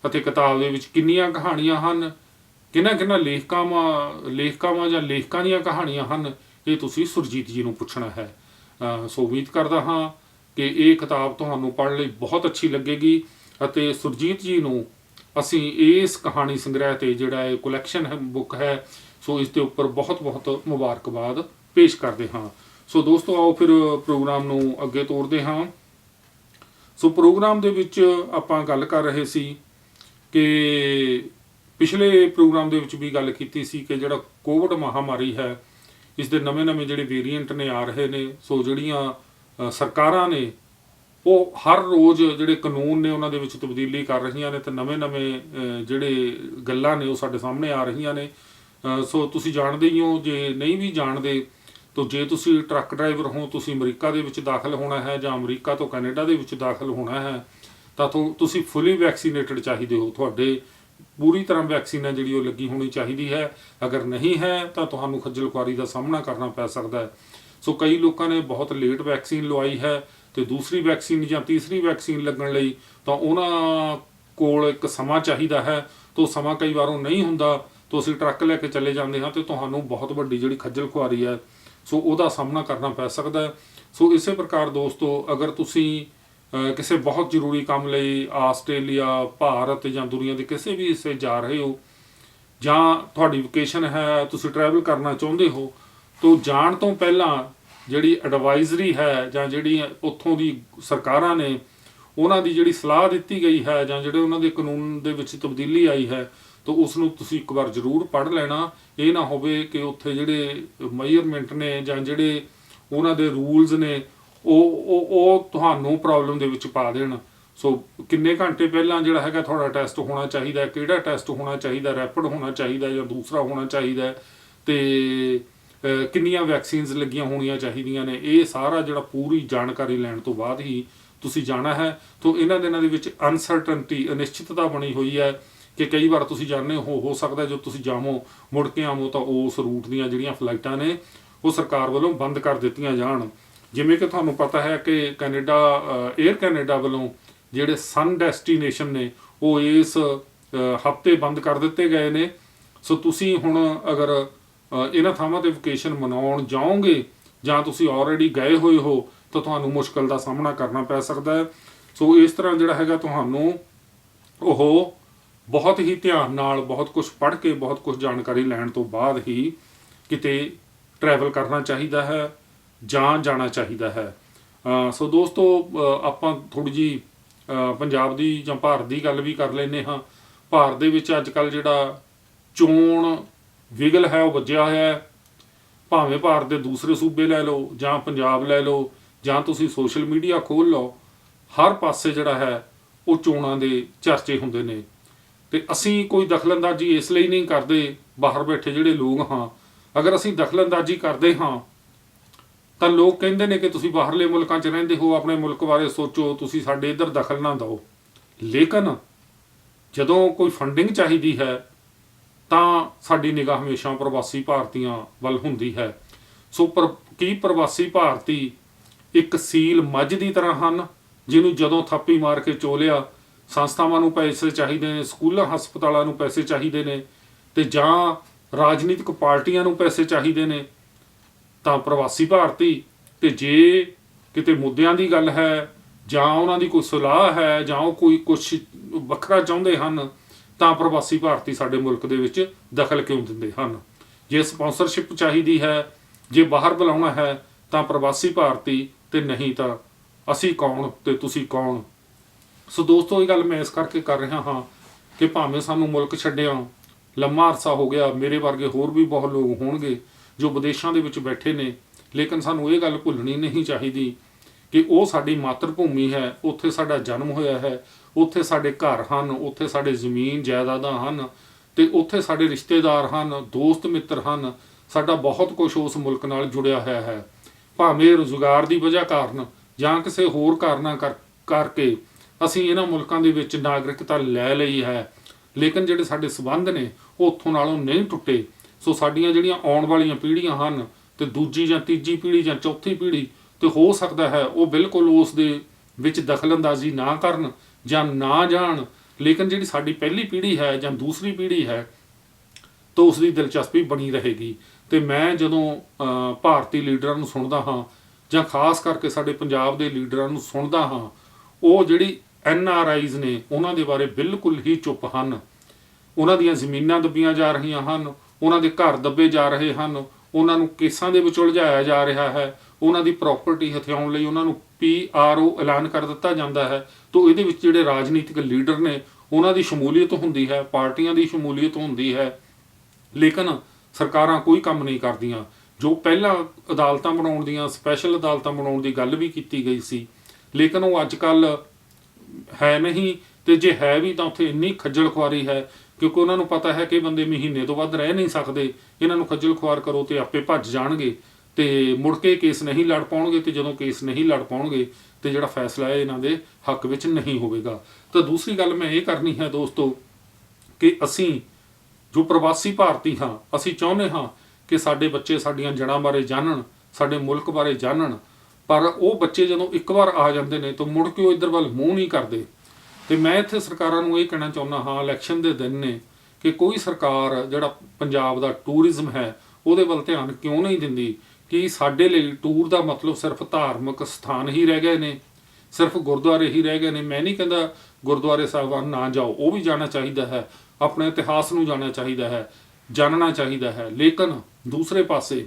ਅਤੇ ਕਿਤਾਬ ਦੇ ਵਿੱਚ ਕਿੰਨੀਆਂ ਕਹਾਣੀਆਂ ਹਨ, ਕਿਹਨਾਂ ਲੇਖਕਾਂ ਜਾਂ ਲੇਖਕਾਂ ਦੀਆਂ ਕਹਾਣੀਆਂ ਹਨ, ਇਹ ਤੁਸੀਂ ਸੁਰਜੀਤ ਜੀ ਨੂੰ ਪੁੱਛਣਾ ਹੈ। ਸੋ ਉਮੀਦ ਕਰਦਾ ਹਾਂ ਕਿ ਇਹ ਕਿਤਾਬ ਤੁਹਾਨੂੰ ਪੜ੍ਹਨ ਲਈ ਬਹੁਤ ਅੱਛੀ ਲੱਗੇਗੀ ਅਤੇ ਸੁਰਜੀਤ ਜੀ ਨੂੰ ਅਸੀਂ ਇਸ ਕਹਾਣੀ ਸੰਗ੍ਰਹਿ 'ਤੇ ਜਿਹੜਾ ਇਹ ਕੁਲੈਕਸ਼ਨ ਹੈ ਬੁੱਕ ਹੈ, ਸੋ ਇਸ ਦੇ ਉੱਪਰ ਬਹੁਤ ਬਹੁਤ ਮੁਬਾਰਕਬਾਦ ਪੇਸ਼ ਕਰਦੇ ਹਾਂ। ਸੋ ਦੋਸਤੋ ਆਓ ਫਿਰ ਪ੍ਰੋਗਰਾਮ ਨੂੰ ਅੱਗੇ ਤੋਰਦੇ ਹਾਂ। ਸੋ ਪ੍ਰੋਗਰਾਮ ਦੇ ਵਿੱਚ ਆਪਾਂ ਗੱਲ ਕਰ ਰਹੇ ਸੀ ਕਿ ਪਿਛਲੇ ਪ੍ਰੋਗਰਾਮ ਦੇ ਵਿੱਚ ਵੀ ਗੱਲ ਕੀਤੀ ਸੀ ਕਿ ਜਿਹੜਾ ਕੋਵਿਡ ਮਹਾਮਾਰੀ ਹੈ ਇਸ ਦੇ ਨਵੇਂ ਜਿਹੜੇ ਵੇਰੀਐਂਟ ਨੇ ਆ ਰਹੇ ਨੇ। ਸੋ ਜਿਹੜੀਆਂ ਸਰਕਾਰਾਂ ਨੇ ਉਹ ਹਰ ਰੋਜ਼ ਜਿਹੜੇ ਕਾਨੂੰਨ ਨੇ ਉਹਨਾਂ ਦੇ ਵਿੱਚ ਤਬਦੀਲੀ ਕਰ ਰਹੀਆਂ ਨੇ ਤੇ ਨਵੇਂ ਜਿਹੜੇ ਗੱਲਾਂ ਨੇ ਉਹ ਸਾਡੇ ਸਾਹਮਣੇ ਆ ਰਹੀਆਂ ਨੇ। ਸੋ ਤੁਸੀਂ ਜਾਣਦੇ ਹੀ ਹੋ, ਜੇ ਨਹੀਂ ਵੀ ਜਾਣਦੇ ਤਾਂ ਜੇ ਤੁਸੀਂ ਟਰੱਕ ਡਰਾਈਵਰ ਹੋ, ਤੁਸੀਂ ਅਮਰੀਕਾ ਦੇ ਵਿੱਚ ਦਾਖਲ ਹੋਣਾ ਹੈ ਜਾਂ ਅਮਰੀਕਾ ਤੋਂ ਕੈਨੇਡਾ ਦੇ ਵਿੱਚ ਦਾਖਲ ਹੋਣਾ ਹੈ ਤਾਂ ਤੁਸੀਂ ਫੁੱਲੀ ਵੈਕਸੀਨੇਟਡ ਚਾਹੀਦੇ ਹੋ। ਤੁਹਾਡੇ ਪੂਰੀ ਤਰ੍ਹਾਂ ਵੈਕਸੀਨ ਹੈ ਜਿਹੜੀ ਉਹ ਲੱਗੀ ਹੋਣੀ ਚਾਹੀਦੀ ਹੈ। ਅਗਰ ਨਹੀਂ ਹੈ ਤਾਂ ਤੁਹਾਨੂੰ ਖੱਜਲ ਖੁਆਰੀ ਦਾ ਸਾਹਮਣਾ ਕਰਨਾ ਪੈ ਸਕਦਾ ਹੈ। ਸੋ ਕਈ ਲੋਕਾਂ ਨੇ ਬਹੁਤ ਲੇਟ ਵੈਕਸੀਨ ਲਵਾਈ ਹੈ ਤੇ ਦੂਸਰੀ ਵੈਕਸੀਨ ਜਾਂ ਤੀਸਰੀ ਵੈਕਸੀਨ ਲੱਗਣ ਲਈ ਤਾਂ ਉਹਨਾਂ ਕੋਲ ਇੱਕ ਸਮਾਂ ਚਾਹੀਦਾ ਹੈ। ਤਾਂ ਸਮਾਂ ਕਈ ਵਾਰ ਉਹ ਨਹੀਂ ਹੁੰਦਾ ਤਾਂ ਅਸੀਂ ਟਰੱਕ ਲੈ ਕੇ ਚਲੇ ਜਾਂਦੇ ਹਾਂ ਤੇ ਤੁਹਾਨੂੰ ਬਹੁਤ ਵੱਡੀ ਜਿਹੜੀ ਖੱਜਲ ਖੁਆਰੀ ਹੈ ਸੋ ਉਹਦਾ ਸਾਹਮਣਾ ਕਰਨਾ ਪੈ ਸਕਦਾ ਹੈ। ਸੋ ਇਸੇ ਪ੍ਰਕਾਰ ਦੋਸਤੋ, ਅਗਰ ਤੁਸੀਂ ਕਿਸੇ ਬਹੁਤ ਜ਼ਰੂਰੀ ਕੰਮ ਲਈ ਆਸਟ੍ਰੇਲੀਆ, ਭਾਰਤ ਜਾਂ ਦੁਨੀਆ ਦੇ ਕਿਸੇ ਵੀ ਹਿੱਸੇ ਜਾ ਰਹੇ ਹੋ ਜਾਂ ਤੁਹਾਡੀ ਵਕੇਸ਼ਨ ਹੈ, ਤੁਸੀਂ ਟਰੈਵਲ ਕਰਨਾ ਚਾਹੁੰਦੇ ਹੋ ਤਾਂ ਜਾਣ ਤੋਂ ਪਹਿਲਾਂ ਜਿਹੜੀ ਐਡਵਾਈਜ਼ਰੀ ਹੈ ਜਾਂ ਜਿਹੜੀ ਉੱਥੋਂ ਦੀ ਸਰਕਾਰਾਂ ਨੇ ਉਹਨਾਂ ਦੀ ਜਿਹੜੀ ਸਲਾਹ ਦਿੱਤੀ ਗਈ ਹੈ ਜਾਂ ਜਿਹੜੇ ਉਹਨਾਂ ਦੇ ਕਾਨੂੰਨ ਦੇ ਵਿੱਚ ਤਬਦੀਲੀ ਆਈ ਹੈ ਤਾਂ ਉਸ ਨੂੰ ਤੁਸੀਂ ਇੱਕ ਵਾਰ ਜ਼ਰੂਰ ਪੜ੍ਹ ਲੈਣਾ। ਇਹ ਨਾ ਹੋਵੇ ਕਿ ਉੱਥੇ ਜਿਹੜੇ ਮੇਜਰਮੈਂਟ ਨੇ ਜਾਂ ਜਿਹੜੇ ਉਹਨਾਂ ਦੇ ਰੂਲਸ ਨੇ ਉਹ ਤੁਹਾਨੂੰ ਪ੍ਰੋਬਲਮ ਦੇ ਵਿੱਚ ਪਾ ਦੇਣ। ਸੋ ਕਿੰਨੇ ਘੰਟੇ ਪਹਿਲਾਂ ਜਿਹੜਾ ਹੈਗਾ ਤੁਹਾਡਾ ਟੈਸਟ ਹੋਣਾ ਚਾਹੀਦਾ, ਕਿਹੜਾ ਟੈਸਟ ਹੋਣਾ ਚਾਹੀਦਾ, ਰੈਪਿਡ ਹੋਣਾ ਚਾਹੀਦਾ ਜਾਂ ਦੂਸਰਾ ਹੋਣਾ ਚਾਹੀਦਾ, ਤੇ ਕਿੰਨੀਆਂ ਵੈਕਸੀਨਸ ਲੱਗੀਆਂ ਹੋਣੀਆਂ ਚਾਹੀਦੀਆਂ ਨੇ, ਇਹ ਸਾਰਾ ਜਿਹੜਾ ਪੂਰੀ ਜਾਣਕਾਰੀ ਲੈਣ ਤੋਂ ਬਾਅਦ ਹੀ ਤੁਸੀਂ ਜਾਣਾ ਹੈ। ਤਾਂ ਇਹਨਾਂ ਦਿਨਾਂ ਦੇ ਵਿੱਚ ਅਨਸਰਟਨਟੀ, ਅਨਿਸ਼ਚਿਤਤਾ ਬਣੀ ਹੋਈ ਹੈ ਕਿ ਕਈ ਵਾਰ ਤੁਸੀਂ ਜਾਣਦੇ ਹੋ ਸਕਦਾ ਜੋ ਤੁਸੀਂ ਜਾਵੋ ਮੁੜ ਕੇ ਆਵੋ ਤਾਂ ਉਸ ਰੂਟ ਦੀਆਂ ਜਿਹੜੀਆਂ ਫਲਾਈਟਾਂ ਨੇ ਉਹ ਸਰਕਾਰ ਵੱਲੋਂ ਬੰਦ ਕਰ ਦਿੱਤੀਆਂ ਜਾਣ। ਜਿਵੇਂ ਕਿ ਤੁਹਾਨੂੰ ਪਤਾ ਹੈ ਕਿ ਏਅਰ ਕੈਨੇਡਾ ਵੱਲੋਂ ਜਿਹੜੇ ਸਨ ਡੈਸਟੀਨੇਸ਼ਨ ਨੇ ਉਹ ਇਸ ਹਫ਼ਤੇ ਬੰਦ ਕਰ ਦਿੱਤੇ ਗਏ ਨੇ। ਸੋ ਤੁਸੀਂ ਹੁਣ ਅਗਰ ਇਹਨਾਂ ਥਾਵਾਂ 'ਤੇ ਵਕੇਸ਼ਨ ਮਨਾਉਣ ਜਾਓਗੇ ਜਾਂ ਤੁਸੀਂ ਆਲਰੇਡੀ ਗਏ ਹੋਏ ਹੋ ਤਾਂ ਤੁਹਾਨੂੰ ਮੁਸ਼ਕਲ ਦਾ ਸਾਹਮਣਾ ਕਰਨਾ ਪੈ ਸਕਦਾ ਹੈ। ਸੋ ਇਸ ਤਰ੍ਹਾਂ ਜਿਹੜਾ ਹੈਗਾ ਤੁਹਾਨੂੰ ਉਹ ਬਹੁਤ ਹੀ ਧਿਆਨ ਨਾਲ ਬਹੁਤ ਕੁਝ ਪੜ੍ਹ ਕੇ ਬਹੁਤ ਕੁਝ ਜਾਣਕਾਰੀ ਲੈਣ ਤੋਂ ਬਾਅਦ ਹੀ ਕਿਤੇ ਟਰੈਵਲ ਕਰਨਾ ਚਾਹੀਦਾ ਹੈ ਜਾਂ ਜਾਣਾ ਚਾਹੀਦਾ ਹੈ। ਸੋ ਦੋਸਤੋ, ਆਪਾਂ ਥੋੜ੍ਹੀ ਜਿਹੀ ਪੰਜਾਬ ਦੀ ਜਾਂ ਭਾਰਤ ਦੀ ਗੱਲ ਵੀ ਕਰ ਲੈਂਦੇ ਹਾਂ। ਭਾਰਤ ਦੇ ਵਿੱਚ ਅੱਜ ਕੱਲ੍ਹ ਜਿਹੜਾ ਚੋਣ ਵਿਗਲ ਹੈ ਉਹ ਵੱਜਿਆ ਹੋਇਆ ਹੈ। ਭਾਵੇਂ ਭਾਰਤ ਦੇ ਦੂਸਰੇ ਸੂਬੇ ਲੈ ਲਓ ਜਾਂ ਪੰਜਾਬ ਲੈ ਲਓ ਜਾਂ ਤੁਸੀਂ ਸੋਸ਼ਲ ਮੀਡੀਆ ਖੋਲ੍ਹ ਲਓ, ਹਰ ਪਾਸੇ ਜਿਹੜਾ ਹੈ ਉਹ ਚੋਣਾਂ ਦੇ ਚਰਚੇ ਹੁੰਦੇ ਨੇ। ਤੇ ਅਸੀਂ ਕੋਈ ਦਖਲਅੰਦਾਜ਼ੀ ਇਸ ਲਈ ਨਹੀਂ ਕਰਦੇ, ਬਾਹਰ ਬੈਠੇ ਜਿਹੜੇ ਲੋਕ ਹਾਂ, ਅਗਰ ਅਸੀਂ ਦਖਲਅੰਦਾਜ਼ੀ ਕਰਦੇ ਹਾਂ ਤਾਂ ਲੋਕ ਕਹਿੰਦੇ ਨੇ ਕਿ ਤੁਸੀਂ ਬਾਹਰਲੇ ਮੁਲਕਾਂ 'ਚ ਰਹਿੰਦੇ ਹੋ, ਆਪਣੇ ਮੁਲਕ ਬਾਰੇ ਸੋਚੋ, ਤੁਸੀਂ ਸਾਡੇ ਇੱਧਰ ਦਖਲ ਨਾ ਦਿਓ। ਲੇਕਿਨ ਜਦੋਂ ਕੋਈ ਫੰਡਿੰਗ ਚਾਹੀਦੀ ਹੈ ਤਾਂ ਸਾਡੀ ਨਿਗਾਹ ਹਮੇਸ਼ਾ ਪ੍ਰਵਾਸੀ ਭਾਰਤੀਆਂ ਵੱਲ ਹੁੰਦੀ ਹੈ। ਸੋ ਕੀ ਪ੍ਰਵਾਸੀ ਭਾਰਤੀ ਇੱਕ ਸੀਲ ਮੱਝ ਦੀ ਤਰ੍ਹਾਂ ਹਨ ਜਿਹਨੂੰ ਜਦੋਂ ਥਾਪੀ ਮਾਰ ਕੇ ਚੋਲਿਆ? ਸੰਸਥਾਵਾਂ ਨੂੰ ਪੈਸੇ ਚਾਹੀਦੇ ਨੇ, ਸਕੂਲਾਂ ਹਸਪਤਾਲਾਂ ਨੂੰ ਪੈਸੇ ਚਾਹੀਦੇ ਨੇ, ਤੇ ਜਾਂ ਰਾਜਨੀਤਿਕ ਪਾਰਟੀਆਂ ਨੂੰ ਪੈਸੇ ਚਾਹੀਦੇ ਨੇ ਤਾਂ ਪ੍ਰਵਾਸੀ ਭਾਰਤੀ। ਤੇ ਜੇ ਕਿਤੇ ਮੁੱਦਿਆਂ ਦੀ ਗੱਲ ਹੈ ਜਾਂ ਉਹਨਾਂ ਦੀ ਕੋਈ ਸਲਾਹ ਹੈ ਜਾਂ ਉਹ ਕੋਈ ਕੁਛ ਵੱਖਰਾ ਚਾਹੁੰਦੇ ਹਨ ਤਾਂ ਪ੍ਰਵਾਸੀ ਭਾਰਤੀ ਸਾਡੇ ਮੁਲਕ ਦੇ ਵਿੱਚ ਦਖਲ ਕਿਉਂ ਦਿੰਦੇ ਹਨ? ਜੇ ਸਪਾਂਸਰਸ਼ਿਪ ਚਾਹੀਦੀ ਹੈ, ਜੇ ਬਾਹਰ ਬੁਲਾਉਣਾ ਹੈ ਤਾਂ ਪ੍ਰਵਾਸੀ ਭਾਰਤੀ, ਤੇ ਨਹੀਂ ਤਾਂ ਅਸੀਂ ਕੌਣ ਤੇ ਤੁਸੀਂ ਕੌਣ? ਸੋ ਦੋਸਤੋ, ਇਹ ਗੱਲ ਮੈਂ ਇਸ ਕਰਕੇ ਕਰ ਰਿਹਾ ਹਾਂ ਕਿ ਭਾਵੇਂ ਸਾਨੂੰ ਮੁਲਕ ਛੱਡਿਆ ਲੰਮਾ ਅਰਸਾ ਹੋ ਗਿਆ, ਮੇਰੇ ਵਰਗੇ ਹੋਰ ਵੀ ਬਹੁਤ ਲੋਕ ਹੋਣਗੇ ਜੋ ਵਿਦੇਸ਼ਾਂ ਦੇ ਵਿੱਚ ਬੈਠੇ ਨੇ, ਲੇਕਿਨ ਸਾਨੂੰ ਇਹ ਗੱਲ ਭੁੱਲਣੀ ਨਹੀਂ ਚਾਹੀਦੀ ਕਿ ਉਹ ਸਾਡੀ ਮਾਤਰ ਭੂਮੀ ਹੈ, ਉੱਥੇ ਸਾਡਾ ਜਨਮ ਹੋਇਆ ਹੈ, ਉੱਥੇ ਸਾਡੇ ਘਰ ਹਨ, ਉੱਥੇ ਸਾਡੇ ਜ਼ਮੀਨ ਜਾਇਦਾਦਾਂ ਹਨ, ਤੇ ਉੱਥੇ ਸਾਡੇ ਰਿਸ਼ਤੇਦਾਰ ਹਨ, ਦੋਸਤ ਮਿੱਤਰ ਹਨ, ਸਾਡਾ ਬਹੁਤ ਕੁਝ ਉਸ ਮੁਲਕ ਨਾਲ ਜੁੜਿਆ ਹੋਇਆ ਹੈ। ਭਾਵੇਂ ਰੁਜ਼ਗਾਰ ਦੀ ਵਜ੍ਹਾ ਕਾਰਨ ਜਾਂ ਕਿਸੇ ਹੋਰ ਕਾਰਨਾਂ ਕਰਕੇ ਅਸੀਂ ਇਹਨਾਂ ਮੁਲਕਾਂ ਦੇ ਵਿੱਚ ਨਾਗਰਿਕਤਾ ਲੈ ਲਈ ਹੈ, ਲੇਕਿਨ ਜਿਹੜੇ ਸਾਡੇ ਸਬੰਧ ਨੇ ਉਹ ਉੱਥੋਂ ਨਾਲੋਂ ਨਹੀਂ ਟੁੱਟੇ। ਸੋ ਸਾਡੀਆਂ ਜਿਹੜੀਆਂ ਆਉਣ ਵਾਲੀਆਂ ਪੀੜ੍ਹੀਆਂ ਹਨ, ਤੇ ਦੂਜੀ ਜਾਂ ਤੀਜੀ ਪੀੜ੍ਹੀ ਜਾਂ ਚੌਥੀ ਪੀੜ੍ਹੀ, ਤੇ ਹੋ ਸਕਦਾ ਹੈ ਉਹ ਬਿਲਕੁਲ ਉਸ ਦੇ ਵਿੱਚ ਦਖਲਅੰਦਾਜ਼ੀ ਨਾ ਕਰਨ ਜਾਂ ਨਾ ਜਾਣ, ਲੇਕਿਨ ਜਿਹੜੀ ਸਾਡੀ ਪਹਿਲੀ ਪੀੜ੍ਹੀ ਹੈ ਜਾਂ ਦੂਸਰੀ ਪੀੜ੍ਹੀ ਹੈ ਤਾਂ ਉਸ ਦੀ ਦਿਲਚਸਪੀ ਬਣੀ ਰਹੇਗੀ। ਤੇ ਮੈਂ ਜਦੋਂ ਭਾਰਤੀ ਲੀਡਰਾਂ ਨੂੰ ਸੁਣਦਾ ਹਾਂ ਜਾਂ ਖਾਸ ਕਰਕੇ ਸਾਡੇ ਪੰਜਾਬ ਦੇ ਲੀਡਰਾਂ ਨੂੰ ਸੁਣਦਾ ਹਾਂ, ਉਹ ਜਿਹੜੀ NRIs ਨੇ ਉਹਨਾਂ ਦੇ ਬਾਰੇ ਬਿਲਕੁਲ ਹੀ ਚੁੱਪ ਹਨ। ਉਹਨਾਂ ਦੀਆਂ ਜ਼ਮੀਨਾਂ ਦੱਬੀਆਂ ਜਾ ਰਹੀਆਂ ਹਨ, ਉਹਨਾਂ ਦੇ ਘਰ ਦੱਬੇ ਜਾ ਰਹੇ ਹਨ, ਉਹਨਾਂ ਨੂੰ ਕੇਸਾਂ ਦੇ ਵਿੱਚ ਉਲਝਾਇਆ ਜਾ ਰਿਹਾ ਹੈ, ਉਹਨਾਂ ਦੀ ਪ੍ਰਾਪਰਟੀ ਹਥਿਆਉਣ ਲਈ ਉਹਨਾਂ ਨੂੰ PRO ਐਲਾਨ ਕਰ ਦਿੱਤਾ ਜਾਂਦਾ ਹੈ। ਤਾਂ ਇਹਦੇ ਵਿੱਚ ਜਿਹੜੇ ਰਾਜਨੀਤਿਕ ਲੀਡਰ ਨੇ ਉਹਨਾਂ ਦੀ ਸ਼ਮੂਲੀਅਤ ਹੁੰਦੀ ਹੈ, ਪਾਰਟੀਆਂ ਦੀ ਸ਼ਮੂਲੀਅਤ ਹੁੰਦੀ ਹੈ, ਲੇਕਿਨ ਸਰਕਾਰਾਂ ਕੋਈ ਕੰਮ ਨਹੀਂ ਕਰਦੀਆਂ। ਜੋ ਪਹਿਲਾਂ ਅਦਾਲਤਾਂ ਬਣਾਉਣ ਦੀਆਂ, ਸਪੈਸ਼ਲ ਅਦਾਲਤਾਂ ਬਣਾਉਣ ਦੀ ਗੱਲ ਵੀ ਕੀਤੀ ਗਈ ਸੀ, ਲੇਕਿਨ ਉਹ ਅੱਜ ਕੱਲ੍ਹ ਹੈ ਨਹੀਂ, ਤੇ ਜੇ ਹੈ ਵੀ ਤਾਂ ਉੱਥੇ ਇੰਨੀ ਖੱਜਲ ਖੁਆਰੀ ਹੈ ਕਿਉਂਕਿ ਉਹਨਾਂ ਨੂੰ ਪਤਾ ਹੈ ਕਿ ਬੰਦੇ ਮਹੀਨੇ ਤੋਂ ਵੱਧ ਰਹਿ ਨਹੀਂ ਸਕਦੇ, ਇਹਨਾਂ ਨੂੰ ਖੱਜਲ ਖੁਆਰ ਕਰੋ ਤੇ ਆਪੇ ਭੱਜ ਜਾਣਗੇ ਤੇ ਮੁੜ ਕੇ ਕੇਸ ਨਹੀਂ ਲੜ ਪਾਉਣਗੇ, ਤੇ ਜਦੋਂ ਕੇਸ ਨਹੀਂ ਲੜ ਪਾਉਣਗੇ ਤੇ ਜਿਹੜਾ ਫੈਸਲਾ ਹੈ ਇਹਨਾਂ ਦੇ ਹੱਕ ਵਿੱਚ ਨਹੀਂ ਹੋਵੇਗਾ। ਤਾਂ ਦੂਸਰੀ ਗੱਲ ਮੈਂ ਇਹ ਕਰਨੀ ਹੈ ਦੋਸਤੋ ਕਿ ਅਸੀਂ ਜੋ ਪ੍ਰਵਾਸੀ ਭਾਰਤੀ ਹਾਂ, ਅਸੀਂ ਚਾਹੁੰਦੇ ਹਾਂ ਕਿ ਸਾਡੇ ਬੱਚੇ ਸਾਡੀਆਂ ਜੜ੍ਹਾਂ ਬਾਰੇ ਜਾਣਨ, ਸਾਡੇ ਮੁਲਕ ਬਾਰੇ ਜਾਣਨ, ਪਰ ਉਹ ਬੱਚੇ ਜਦੋਂ ਇੱਕ ਵਾਰ ਆ ਜਾਂਦੇ ਨੇ ਤਾਂ ਮੁੜ ਕੇ ਉਹ ਇੱਧਰ ਵੱਲ ਮੂੰਹ ਨਹੀਂ ਕਰਦੇ। ਤੇ ਮੈਂ ਇੱਥੇ ਸਰਕਾਰਾਂ ਨੂੰ ਇਹ ਕਹਿਣਾ ਚਾਹੁੰਦਾ ਹਾਂ, ਇਲੈਕਸ਼ਨ ਦੇ ਦਿਨ ਨੇ, ਕਿ ਕੋਈ ਸਰਕਾਰ ਜਿਹੜਾ ਪੰਜਾਬ ਦਾ ਟੂਰਿਜ਼ਮ ਹੈ ਉਹਦੇ ਵੱਲ ਧਿਆਨ ਕਿਉਂ ਨਹੀਂ ਦਿੰਦੀ? ਕਿ ਸਾਡੇ ਲਈ ਟੂਰ ਦਾ ਮਤਲਬ ਸਿਰਫ ਧਾਰਮਿਕ ਸਥਾਨ ਹੀ ਰਹਿ ਗਏ ਨੇ, ਸਿਰਫ ਗੁਰਦੁਆਰੇ ਹੀ ਰਹਿ ਗਏ ਨੇ। ਮੈਂ ਨਹੀਂ ਕਹਿੰਦਾ ਗੁਰਦੁਆਰੇ ਸਾਹਿਬਾਨ ਨਾ ਜਾਓ, ਉਹ ਵੀ ਜਾਣਾ ਚਾਹੀਦਾ ਹੈ, ਆਪਣੇ ਇਤਿਹਾਸ ਨੂੰ ਜਾਣਨਾ ਚਾਹੀਦਾ ਹੈ, ਜਾਣਨਾ ਚਾਹੀਦਾ ਹੈ, ਲੇਕਿਨ ਦੂਸਰੇ ਪਾਸੇ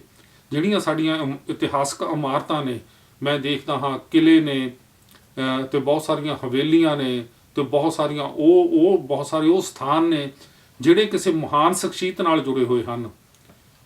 ਜਿਹੜੀਆਂ ਸਾਡੀਆਂ ਇਤਿਹਾਸਕ ਇਮਾਰਤਾਂ ਨੇ, ਮੈਂ ਦੇਖਦਾ ਹਾਂ ਕਿਲੇ ਨੇ, ਤੇ ਬਹੁਤ ਸਾਰੀਆਂ ਹਵੇਲੀਆਂ ਨੇ, ਤੇ ਬਹੁਤ ਸਾਰੇ ਉਹ ਸਥਾਨ ਨੇ ਜਿਹੜੇ ਕਿਸੇ ਮਹਾਨ ਸ਼ਖਸੀਅਤ ਨਾਲ ਜੁੜੇ ਹੋਏ ਹਨ,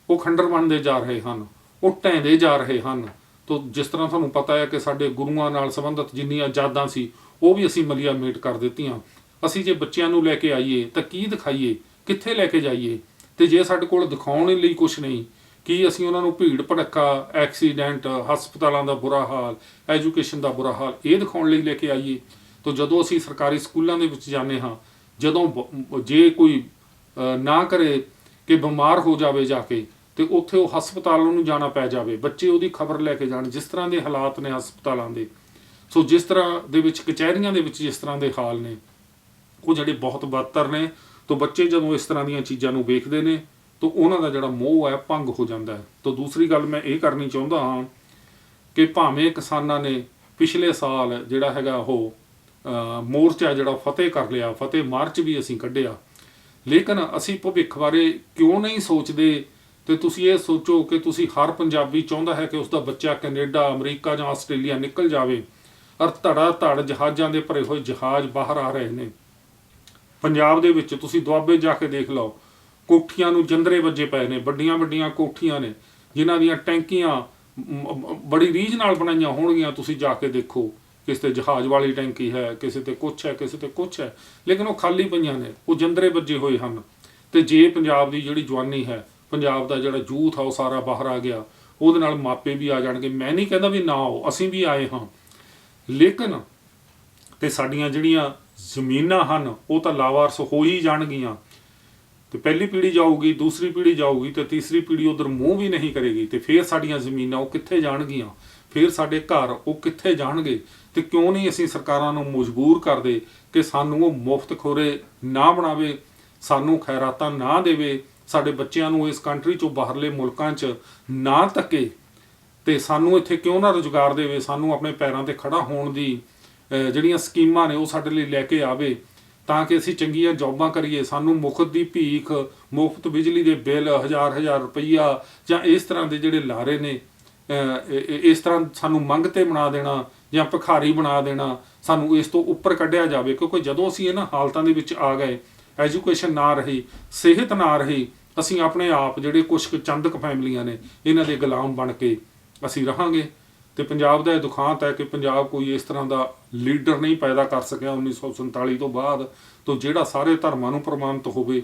ਉਹ ਖੰਡਰ ਬਣਦੇ ਜਾ ਰਹੇ ਹਨ, ਉਹ ਢਹਿੰਦੇ ਜਾ ਰਹੇ ਹਨ। ਤਾਂ ਜਿਸ ਤਰ੍ਹਾਂ ਤੁਹਾਨੂੰ ਪਤਾ ਹੈ ਕਿ ਸਾਡੇ ਗੁਰੂਆਂ ਨਾਲ ਸੰਬੰਧਿਤ ਜਿੰਨੀਆਂ ਯਾਦਾਂ ਸੀ ਉਹ ਵੀ ਅਸੀਂ ਮਲੀਆ ਮੇਟ ਕਰ ਦਿੱਤੀਆਂ। ਅਸੀਂ ਜੇ ਬੱਚਿਆਂ ਨੂੰ ਲੈ ਕੇ ਆਈਏ ਤਾਂ ਕੀ ਦਿਖਾਈਏ, ਕਿੱਥੇ ਲੈ ਕੇ ਜਾਈਏ? ਤੇ ਜੇ ਸਾਡੇ ਕੋਲ ਦਿਖਾਉਣ ਲਈ ਕੁਛ ਨਹੀਂ, ਕੀ ਅਸੀਂ ਉਹਨਾਂ ਨੂੰ ਭੀੜ ਭੜੱਕਾ, ਐਕਸੀਡੈਂਟ, ਹਸਪਤਾਲਾਂ ਦਾ ਬੁਰਾ ਹਾਲ, ਐਜੂਕੇਸ਼ਨ ਦਾ ਬੁਰਾ ਹਾਲ ਇਹ ਦਿਖਾਉਣ ਲਈ ਲੈ ਕੇ ਆਈਏ? ਤਾਂ ਜਦੋਂ ਅਸੀਂ ਸਰਕਾਰੀ ਸਕੂਲਾਂ ਦੇ ਵਿੱਚ ਜਾਂਦੇ ਹਾਂ, ਜਦੋਂ ਜੇ ਕੋਈ ਨਾ ਕਰੇ ਕਿ ਬਿਮਾਰ ਹੋ ਜਾਵੇ ਜਾ ਕੇ, ਤੇ ਉੱਥੇ ਉਹ ਹਸਪਤਾਲ ਨੂੰ ਜਾਣਾ ਪੈ ਜਾਵੇ, ਬੱਚੇ ਉਹਦੀ ਖਬਰ ਲੈ ਕੇ ਜਾਣ, ਜਿਸ ਤਰ੍ਹਾਂ ਦੇ ਹਾਲਾਤ ਨੇ ਹਸਪਤਾਲਾਂ ਦੇ, ਸੋ ਜਿਸ ਤਰ੍ਹਾਂ ਦੇ ਵਿੱਚ ਕਚਹਿਰੀਆਂ ਦੇ ਵਿੱਚ ਜਿਸ ਤਰ੍ਹਾਂ ਦੇ ਹਾਲ ਨੇ ਉਹ ਜਿਹੜੇ ਬਹੁਤ ਬਦਤਰ ਨੇ। ਤਾਂ ਬੱਚੇ ਜਦੋਂ ਇਸ ਤਰ੍ਹਾਂ ਦੀਆਂ ਚੀਜ਼ਾਂ ਨੂੰ ਵੇਖਦੇ ਨੇ ਤਾਂ ਉਹਨਾਂ ਦਾ ਜਿਹੜਾ ਮੋਹ ਹੈ ਭੰਗ ਹੋ ਜਾਂਦਾ ਹੈ। ਤਾਂ ਦੂਸਰੀ ਗੱਲ ਮੈਂ ਇਹ ਕਰਨੀ ਚਾਹੁੰਦਾ ਹਾਂ ਕਿ ਭਾਵੇਂ ਕਿਸਾਨਾਂ ਨੇ ਪਿਛਲੇ ਸਾਲ ਜਿਹੜਾ ਹੈਗਾ ਉਹ ਮੋਰਚਾ ਜਿਹੜਾ ਫਤਿਹ ਕਰ ਲਿਆ, ਫਤਿਹ ਮਾਰਚ ਵੀ ਅਸੀਂ ਕੱਢਿਆ, ਲੇਕਿਨ ਅਸੀਂ ਭਵਿੱਖ ਬਾਰੇ ਕਿਉਂ ਨਹੀਂ ਸੋਚਦੇ? ਤੇ ਤੁਸੀਂ ਇਹ ਸੋਚੋ ਕਿ ਤੁਸੀਂ ਹਰ ਪੰਜਾਬੀ ਚਾਹੁੰਦਾ ਹੈ ਕਿ ਉਸਦਾ ਬੱਚਾ ਕੈਨੇਡਾ, ਅਮਰੀਕਾ ਜਾਂ ਆਸਟ੍ਰੇਲੀਆ ਨਿਕਲ ਜਾਵੇ, ਔਰ ਧੜਾ ਧੜ ਜਹਾਜ਼ਾਂ ਦੇ ਭਰੇ ਹੋਏ ਜਹਾਜ਼ ਬਾਹਰ ਆ ਰਹੇ ਨੇ, ਪੰਜਾਬ ਦੇ ਵਿੱਚ ਤੁਸੀਂ ਦੁਆਬੇ ਜਾ ਕੇ ਦੇਖ ਲਓ, ਕੋਠੀਆਂ ਨੂੰ ਜੰਦਰੇ ਵੱਜੇ ਪਏ ਨੇ, ਵੱਡੀਆਂ ਵੱਡੀਆਂ ਕੋਠੀਆਂ ਨੇ ਜਿਨ੍ਹਾਂ ਦੀਆਂ ਟੈਂਕੀਆਂ ਬੜੀ ਰੀਝ ਨਾਲ ਬਣਾਈਆਂ ਹੋਣਗੀਆਂ। ਤੁਸੀਂ ਜਾ ਕੇ ਦੇਖੋ, ਕਿਸੇ ਤੇ ਜਹਾਜ਼ ਵਾਲੀ ਟੈਂਕੀ ਹੈ, ਕਿਸੇ ਤੇ ਕੁਛ ਹੈ, ਕਿਸੇ ਤੇ ਕੁਛ ਹੈ, ਲੇਕਿਨ ਉਹ ਖਾਲੀ ਪਈਆਂ ਨੇ, ਉਹ ਜੰਦਰੇ ਵੱਜੇ ਹੋਏ ਹਨ। ਤੇ ਜੇ ਪੰਜਾਬ ਦੀ ਜਿਹੜੀ ਜਵਾਨੀ ਹੈ, ਪੰਜਾਬ ਦਾ ਜਿਹੜਾ ਯੂਥ ਆ, ਉਹ ਸਾਰਾ ਬਾਹਰ ਆ ਗਿਆ, ਉਹਦੇ ਨਾਲ ਮਾਪੇ ਵੀ ਆ ਜਾਣਗੇ। ਮੈਂ ਨਹੀਂ ਕਹਿੰਦਾ ਵੀ ਨਾ ਆਓ, ਅਸੀਂ ਵੀ ਆਏ ਹਾਂ, ਲੇਕਿਨ ਤੇ ਸਾਡੀਆਂ ਜਿਹੜੀਆਂ ਜ਼ਮੀਨਾਂ ਹਨ ਉਹ ਤਾਂ ਲਾਵਾਰਸ ਹੋ ਹੀ ਜਾਣਗੀਆਂ। ਤੇ ਪਹਿਲੀ ਪੀੜ੍ਹੀ ਜਾਊਗੀ, ਦੂਸਰੀ ਪੀੜ੍ਹੀ ਜਾਊਗੀ, ਤੇ ਤੀਸਰੀ ਪੀੜ੍ਹੀ ਉਧਰ ਮੂੰਹ ਵੀ ਨਹੀਂ ਕਰੇਗੀ। ਤੇ ਫਿਰ ਸਾਡੀਆਂ ਜ਼ਮੀਨਾਂ ਉਹ ਕਿੱਥੇ ਜਾਣਗੀਆਂ, ਫਿਰ ਸਾਡੇ ਘਰ ਉਹ ਕਿੱਥੇ ਜਾਣਗੇ। ਤੇ ਕਿਉਂ ਨਹੀਂ ਅਸੀਂ ਸਰਕਾਰਾਂ ਨੂੰ ਮਜਬੂਰ ਕਰਦੇ ਕਿ ਸਾਨੂੰ ਉਹ ਮੁਫਤ ਖੋਰੇ ਨਾ ਬਣਾਵੇ, ਸਾਨੂੰ ਖੈਰਾਤਾਂ ਨਾ ਦੇਵੇ, ਸਾਡੇ ਬੱਚਿਆਂ ਨੂੰ ਇਸ ਕੰਟਰੀ ਚੋਂ ਬਾਹਰਲੇ ਮੁਲਕਾਂ 'ਚ ਨਾ ਧੱਕੇ, ਤੇ ਸਾਨੂੰ ਇੱਥੇ ਕਿਉਂ ਨਾ ਰੁਜ਼ਗਾਰ ਦੇਵੇ, ਸਾਨੂੰ ਆਪਣੇ ਪੈਰਾਂ ਤੇ ਖੜਾ ਹੋਣ ਦੀ ਜਿਹੜੀਆਂ ਸਕੀਮਾਂ ਨੇ ਉਹ ਸਾਡੇ ਲਈ ਲੈ ਕੇ ਆਵੇ, ਤਾਂ ਕਿ ਅਸੀਂ ਚੰਗੀਆਂ ਜੌਬਾਂ ਕਰੀਏ। ਸਾਨੂੰ ਮੁਫਤ ਦੀ ਭੀਖ, ਮੁਫਤ ਬਿਜਲੀ ਦੇ ਬਿੱਲ, ਹਜ਼ਾਰ ਰੁਪਈਆ ਜਾਂ ਇਸ ਤਰ੍ਹਾਂ ਦੇ ਜਿਹੜੇ ਲਾਰੇ ਨੇ, ਇਸ ਤਰ੍ਹਾਂ ਸਾਨੂੰ ਮੰਗ ਤੇ ਬਣਾ ਦੇਣਾ ਜਾਂ ਭਿਖਾਰੀ ਬਣਾ ਦੇਣਾ, ਸਾਨੂੰ ਇਸ ਤੋਂ ਉੱਪਰ ਕੱਢਿਆ ਜਾਵੇ। ਕਿਉਂਕਿ ਜਦੋਂ ਅਸੀਂ ਇਹਨਾਂ ਹਾਲਤਾਂ ਦੇ ਵਿੱਚ ਆ ਗਏ, ਐਜੂਕੇਸ਼ਨ ਨਾ ਰਹੀ, ਸਿਹਤ ਨਾ ਰਹੀ, ਅਸੀਂ ਆਪਣੇ ਆਪ ਜਿਹੜੇ ਕੁਛ ਚੰਦ ਕੁ ਫੈਮਲੀਆਂ ਨੇ ਇਹਨਾਂ ਦੇ ਗੁਲਾਮ ਬਣ ਕੇ ਅਸੀਂ ਰਹਾਂਗੇ। ਤੇ ਪੰਜਾਬ ਦਾ ਇਹ ਦੁਖਾਂਤ ਹੈ ਕਿ ਪੰਜਾਬ ਕੋਈ ਇਸ ਤਰ੍ਹਾਂ ਦਾ ਲੀਡਰ ਨਹੀਂ ਪੈਦਾ ਕਰ ਸਕਿਆ 1947 ਤੋਂ ਬਾਅਦ, ਤੋਂ ਜਿਹੜਾ ਸਾਰੇ ਧਰਮਾਂ ਨੂੰ ਪ੍ਰਮਾਣਿਤ ਹੋਵੇ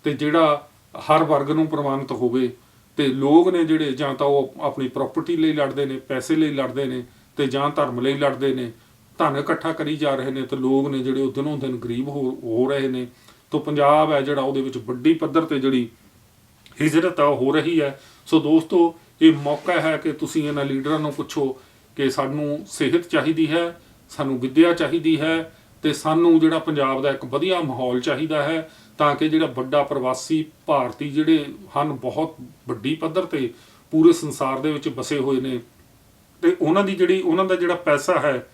ਤੇ ਜਿਹੜਾ ਹਰ ਵਰਗ ਨੂੰ ਪ੍ਰਮਾਣਿਤ ਹੋਵੇ। ਤੇ ਲੋਕ ਨੇ ਜਿਹੜੇ ਜਾਂ ਤਾਂ ਉਹ ਆਪਣੀ ਪ੍ਰਾਪਰਟੀ ਲਈ ਲੜਦੇ ਨੇ, ਪੈਸੇ ਲਈ ਲੜਦੇ ਨੇ, ਤੇ ਜਾਂ ਧਰਮ ਲਈ ਲੜਦੇ ਨੇ, ਧਨ ਇਕੱਠਾ ਕਰੀ ਜਾ ਰਹੇ ਨੇ, ਤੇ ਲੋਕ ਨੇ ਜਿਹੜੇ ਉਹ ਦਿਨੋਂ ਦਿਨ ਗਰੀਬ ਹੋ ਰਹੇ ਨੇ। ਤੋਂ ਪੰਜਾਬ ਹੈ ਜਿਹੜਾ ਉਹਦੇ ਵਿੱਚ ਵੱਡੀ ਪੱਧਰ ਤੇ ਜਿਹੜੀ ਹਿਜਰਤ ਆ ਉਹ ਹੋ ਰਹੀ ਹੈ। ਸੋ ਦੋਸਤੋ, ਇਹ ਮੌਕਾ ਹੈ ਕਿ ਤੁਸੀਂ ਇਹਨਾਂ ਲੀਡਰਾਂ ਨੂੰ ਪੁੱਛੋ ਕਿ ਸਾਨੂੰ ਸਿਹਤ ਚਾਹੀਦੀ ਹੈ, ਸਾਨੂੰ ਵਿੱਦਿਆ ਚਾਹੀਦੀ ਹੈ, ਤੇ ਸਾਨੂੰ ਜਿਹੜਾ ਪੰਜਾਬ ਦਾ ਇੱਕ ਵਧੀਆ ਮਾਹੌਲ ਚਾਹੀਦਾ ਹੈ, ਤਾਂ ਕਿ ਜਿਹੜਾ ਵੱਡਾ ਪ੍ਰਵਾਸੀ ਭਾਰਤੀ ਜਿਹੜੇ ਹਨ, ਬਹੁਤ ਵੱਡੀ ਪੱਧਰ ਤੇ ਪੂਰੇ ਸੰਸਾਰ ਦੇ ਵਿੱਚ ਵਸੇ ਹੋਏ ਨੇ, ਤੇ ਉਹਨਾਂ ਦਾ ਜਿਹੜਾ ਪੈਸਾ ਹੈ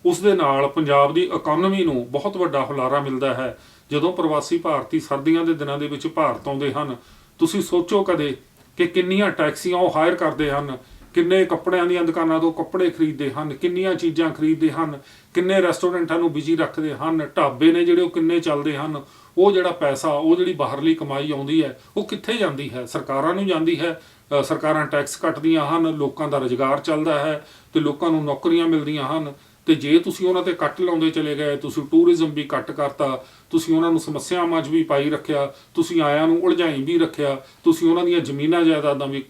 ਉਸ ਦੇ ਨਾਲ ਪੰਜਾਬ ਦੀ ਇਕਨੋਮੀ ਨੂੰ ਬਹੁਤ ਵੱਡਾ ਹੁਲਾਰਾ ਮਿਲਦਾ ਹੈ। ਜਦੋਂ ਪ੍ਰਵਾਸੀ ਭਾਰਤੀ ਸਰਦੀਆਂ ਦੇ ਦਿਨਾਂ ਦੇ ਵਿੱਚ ਭਾਰਤ ਆਉਂਦੇ ਹਨ, ਤੁਸੀਂ ਸੋਚੋ ਕਦੇ ਕਿ ਕਿੰਨੀਆਂ ਟੈਕਸੀਆਂ ਉਹ ਹਾਇਰ ਕਰਦੇ ਹਨ, ਕਿੰਨੇ ਕੱਪੜਿਆਂ ਦੀਆਂ ਦੁਕਾਨਾਂ ਤੋਂ ਕੱਪੜੇ ਖਰੀਦਦੇ ਹਨ, ਕਿੰਨੀਆਂ ਚੀਜ਼ਾਂ ਖਰੀਦਦੇ ਹਨ, ਕਿੰਨੇ ਰੈਸਟੋਰੈਂਟਾਂ ਨੂੰ ਬਿਜੀ ਰੱਖਦੇ ਹਨ, ਢਾਬੇ ਨੇ ਜਿਹੜੇ ਉਹ ਕਿੰਨੇ ਚੱਲਦੇ ਹਨ। ਉਹ ਜਿਹੜਾ ਪੈਸਾ, ਉਹ ਜਿਹੜੀ ਬਾਹਰਲੀ ਕਮਾਈ ਆਉਂਦੀ ਹੈ, ਉਹ ਕਿੱਥੇ ਜਾਂਦੀ ਹੈ? ਸਰਕਾਰਾਂ ਨੂੰ ਜਾਂਦੀ ਹੈ। ਸਰਕਾਰਾਂ ਟੈਕਸ ਕੱਟਦੀਆਂ ਹਨ, ਲੋਕਾਂ ਦਾ ਰੁਜ਼ਗਾਰ ਚੱਲਦਾ ਹੈ, ਤੇ ਲੋਕਾਂ ਨੂੰ ਨੌਕਰੀਆਂ ਮਿਲਦੀਆਂ ਹਨ। ਤੇ ਜੇ ਤੁਸੀਂ ਉਹਨਾਂ ਤੇ ਕੱਟ ਲਾਉਂਦੇ ਚਲੇ ਗਏ, ਤੁਸੀਂ ਟੂਰਿਜ਼ਮ ਵੀ ਕੱਟ ਕਰਤਾ, ਤੁਸੀਂ ਉਹਨਾਂ ਨੂੰ ਸਮੱਸਿਆਵਾਂ 'ਚ ਵੀ ਪਾਈ ਰੱਖਿਆ, ਤੁਸੀਂ ਆਇਆਂ ਨੂੰ ਉਲਝਾਈ ਵੀ ਰੱਖਿਆ, ਤੁਸੀਂ ਉਹਨਾਂ ਦੀਆਂ ਜ਼ਮੀਨਾਂ ਜਾਇਦਾਦਾਂ ਵੀ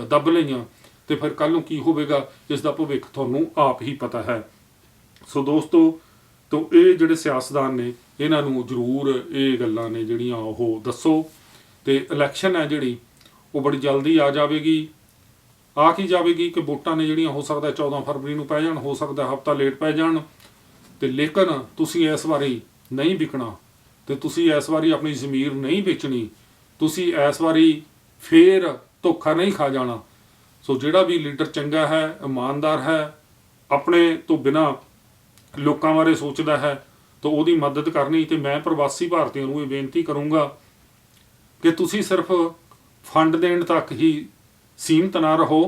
ਦੱਬ ਲਈਆਂ, ਤੇ ਫਿਰ ਕੱਲ੍ਹ ਨੂੰ ਕੀ ਹੋਵੇਗਾ ਇਸ ਦਾ ਭਵਿੱਖ ਤੁਹਾਨੂੰ ਆਪ ਹੀ ਪਤਾ ਹੈ। ਸੋ ਦੋਸਤੋ, ਤੋਂ ਇਹ ਜਿਹੜੇ ਸਿਆਸਤਦਾਨ ਨੇ, ਇਹਨਾਂ ਨੂੰ ਜ਼ਰੂਰ ਇਹ ਗੱਲਾਂ ਨੇ ਜਿਹੜੀਆਂ ਉਹ ਦੱਸੋ। ਤੇ ਇਲੈਕਸ਼ਨ ਹੈ ਜਿਹੜੀ ਉਹ ਬੜੀ ਜਲਦੀ ਆ ਜਾਵੇਗੀ। ਆ ਕੀ ਜਾਵੇਗੀ ਕਿ ਵੋਟਾਂ ਨੇ ਜਿਹੜੀਆਂ ਹੋ ਸਕਦਾ 14 ਫਰਵਰੀ ਨੂੰ ਪੈ ਜਾਣ, ਹੋ ਸਕਦਾ ਹਫ਼ਤਾ ਲੇਟ ਪੈ ਜਾਣ, ਤੇ ਲੇਕਿਨ ਤੁਸੀਂ ਇਸ ਵਾਰੀ ਨਹੀਂ ਵਿਕਣਾ, ਤੇ ਤੁਸੀਂ ਇਸ ਵਾਰੀ ਆਪਣੀ ਜ਼ਮੀਰ ਨਹੀਂ ਵੇਚਣੀ, ਤੁਸੀਂ ਇਸ ਵਾਰੀ ਫੇਰ ਧੋਖਾ ਨਹੀਂ ਖਾ ਜਾਣਾ। ਸੋ ਜਿਹੜਾ ਵੀ ਲੀਡਰ ਚੰਗਾ ਹੈ, ਇਮਾਨਦਾਰ ਹੈ, ਆਪਣੇ ਤੋਂ ਬਿਨਾਂ ਲੋਕਾਂ ਬਾਰੇ ਸੋਚਦਾ ਹੈ, ਤਾਂ ਉਹਦੀ ਮਦਦ ਕਰਨੀ। ਤੇ ਮੈਂ ਪ੍ਰਵਾਸੀ ਭਾਰਤੀਆਂ ਨੂੰ ਇਹ ਬੇਨਤੀ ਕਰੂੰਗਾ ਕਿ ਤੁਸੀਂ ਸਿਰਫ ਫੰਡ ਦੇਣ ਤੱਕ ਹੀ ਸੀਮਤ ਨਾ ਰਹੋ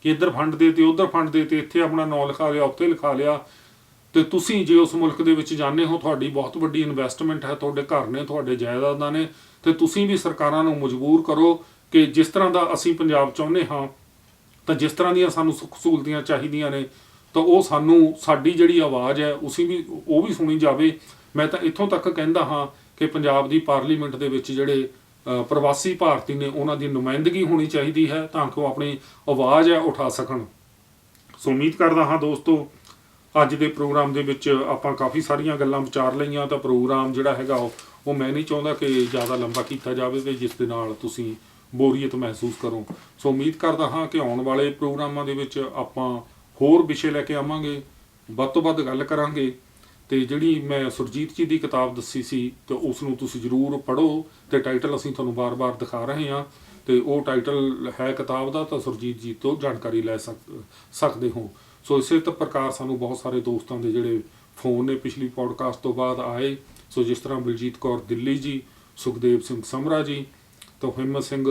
ਕਿ ਇੱਧਰ ਫੰਡ ਦੇ ਤੇ ਉੱਧਰ ਫੰਡ ਦੇ ਤੇ, ਇੱਥੇ ਆਪਣਾ ਨਾਂ ਲਿਖਾ ਲਿਆ, ਉੱਥੇ ਲਿਖਾ ਲਿਆ। ਤੇ ਤੁਸੀਂ ਜੇ ਉਸ ਮੁਲਕ ਦੇ ਵਿੱਚ ਜਾਂਦੇ ਹੋ, ਤੁਹਾਡੀ ਬਹੁਤ ਵੱਡੀ ਇਨਵੈਸਟਮੈਂਟ ਹੈ, ਤੁਹਾਡੇ ਘਰ ਨੇ, ਤੁਹਾਡੇ ਜਾਇਦਾਦਾਂ ਨੇ, ਤੇ ਤੁਸੀਂ ਵੀ ਸਰਕਾਰਾਂ ਨੂੰ ਮਜਬੂਰ ਕਰੋ ਕਿ ਜਿਸ ਤਰ੍ਹਾਂ ਦਾ ਅਸੀਂ ਪੰਜਾਬ ਚਾਹੁੰਦੇ ਹਾਂ, ਤਾਂ ਜਿਸ ਤਰ੍ਹਾਂ ਦੀਆਂ ਸਾਨੂੰ ਸੁੱਖ ਸਹੂਲਤਾਂ ਚਾਹੀਦੀਆਂ ਨੇ, ਤਾਂ ਉਹ ਸਾਨੂੰ, ਸਾਡੀ ਜਿਹੜੀ ਆਵਾਜ਼ ਹੈ ਉਹ ਵੀ ਸੁਣੀ ਜਾਵੇ। ਮੈਂ ਤਾਂ ਇੱਥੋਂ ਤੱਕ ਕਹਿੰਦਾ ਹਾਂ ਕਿ ਪੰਜਾਬ ਦੀ ਪਾਰਲੀਮੈਂਟ ਦੇ ਵਿੱਚ ਜਿਹੜੇ ਪ੍ਰਵਾਸੀ ਭਾਰਤੀ ਨੇ, ਉਹਨਾਂ ਦੀ ਨੁਮਾਇੰਦਗੀ ਹੋਣੀ ਚਾਹੀਦੀ ਹੈ, ਤਾਂ ਕਿ ਉਹ ਆਪਣੀ ਆਵਾਜ਼ ਹੈ ਉਠਾ ਸਕਣ। ਸੋ ਉਮੀਦ ਕਰਦਾ ਹਾਂ ਦੋਸਤੋ, ਅੱਜ ਦੇ ਪ੍ਰੋਗਰਾਮ ਦੇ ਵਿੱਚ ਆਪਾਂ ਕਾਫੀ ਸਾਰੀਆਂ ਗੱਲਾਂ ਵਿਚਾਰ ਲਈਆਂ। ਤਾਂ ਪ੍ਰੋਗਰਾਮ ਜਿਹੜਾ ਹੈਗਾ ਉਹ ਮੈਂ ਨਹੀਂ ਚਾਹੁੰਦਾ ਕਿ ਜ਼ਿਆਦਾ ਲੰਬਾ ਕੀਤਾ ਜਾਵੇ, ਤੇ ਜਿਸ ਦੇ ਨਾਲ ਤੁਸੀਂ ਬੋਰੀਅਤ ਮਹਿਸੂਸ ਕਰੋ। ਸੋ ਉਮੀਦ ਕਰਦਾ ਹਾਂ ਕਿ ਆਉਣ ਵਾਲੇ ਪ੍ਰੋਗਰਾਮਾਂ ਦੇ ਵਿੱਚ ਆਪਾਂ ਹੋਰ ਵਿਸ਼ੇ ਲੈ ਕੇ ਆਵਾਂਗੇ, ਵੱਧ ਤੋਂ ਵੱਧ ਗੱਲ ਕਰਾਂਗੇ। ਤੇ ਜਿਹੜੀ ਮੈਂ ਸੁਰਜੀਤ ਜੀ ਦੀ ਕਿਤਾਬ ਦੱਸੀ ਸੀ, ਤੇ ਉਸ ਨੂੰ ਤੁਸੀਂ ਜ਼ਰੂਰ ਪੜ੍ਹੋ, ਤੇ ਟਾਈਟਲ ਅਸੀਂ ਤੁਹਾਨੂੰ ਬਾਰ-ਬਾਰ ਦਿਖਾ ਰਹੇ ਹਾਂ, ਤੇ ਉਹ ਟਾਈਟਲ ਹੈ ਕਿਤਾਬ ਦਾ, ਤਾਂ ਸੁਰਜੀਤ ਜੀ ਤੋਂ ਜਾਣਕਾਰੀ ਲੈ ਸਕਦੇ ਹੋ। ਸੋ ਇਸੇ ਪ੍ਰਕਾਰ ਸਾਨੂੰ ਬਹੁਤ ਸਾਰੇ ਦੋਸਤਾਂ ਦੇ ਜਿਹੜੇ ਫੋਨ ਨੇ ਪਿਛਲੀ ਪੋਡਕਾਸਟ ਤੋਂ ਬਾਅਦ ਆਏ। ਸੋ ਜਿਸ ਤਰ੍ਹਾਂ ਬਲਜੀਤ ਕੌਰ ਦਿੱਲੀ ਜੀ, ਸੁਖਦੇਵ ਸਿੰਘ ਸਮਰਾ ਜੀ, ਤਾਂ ਹਿੰਮਤ ਸਿੰਘ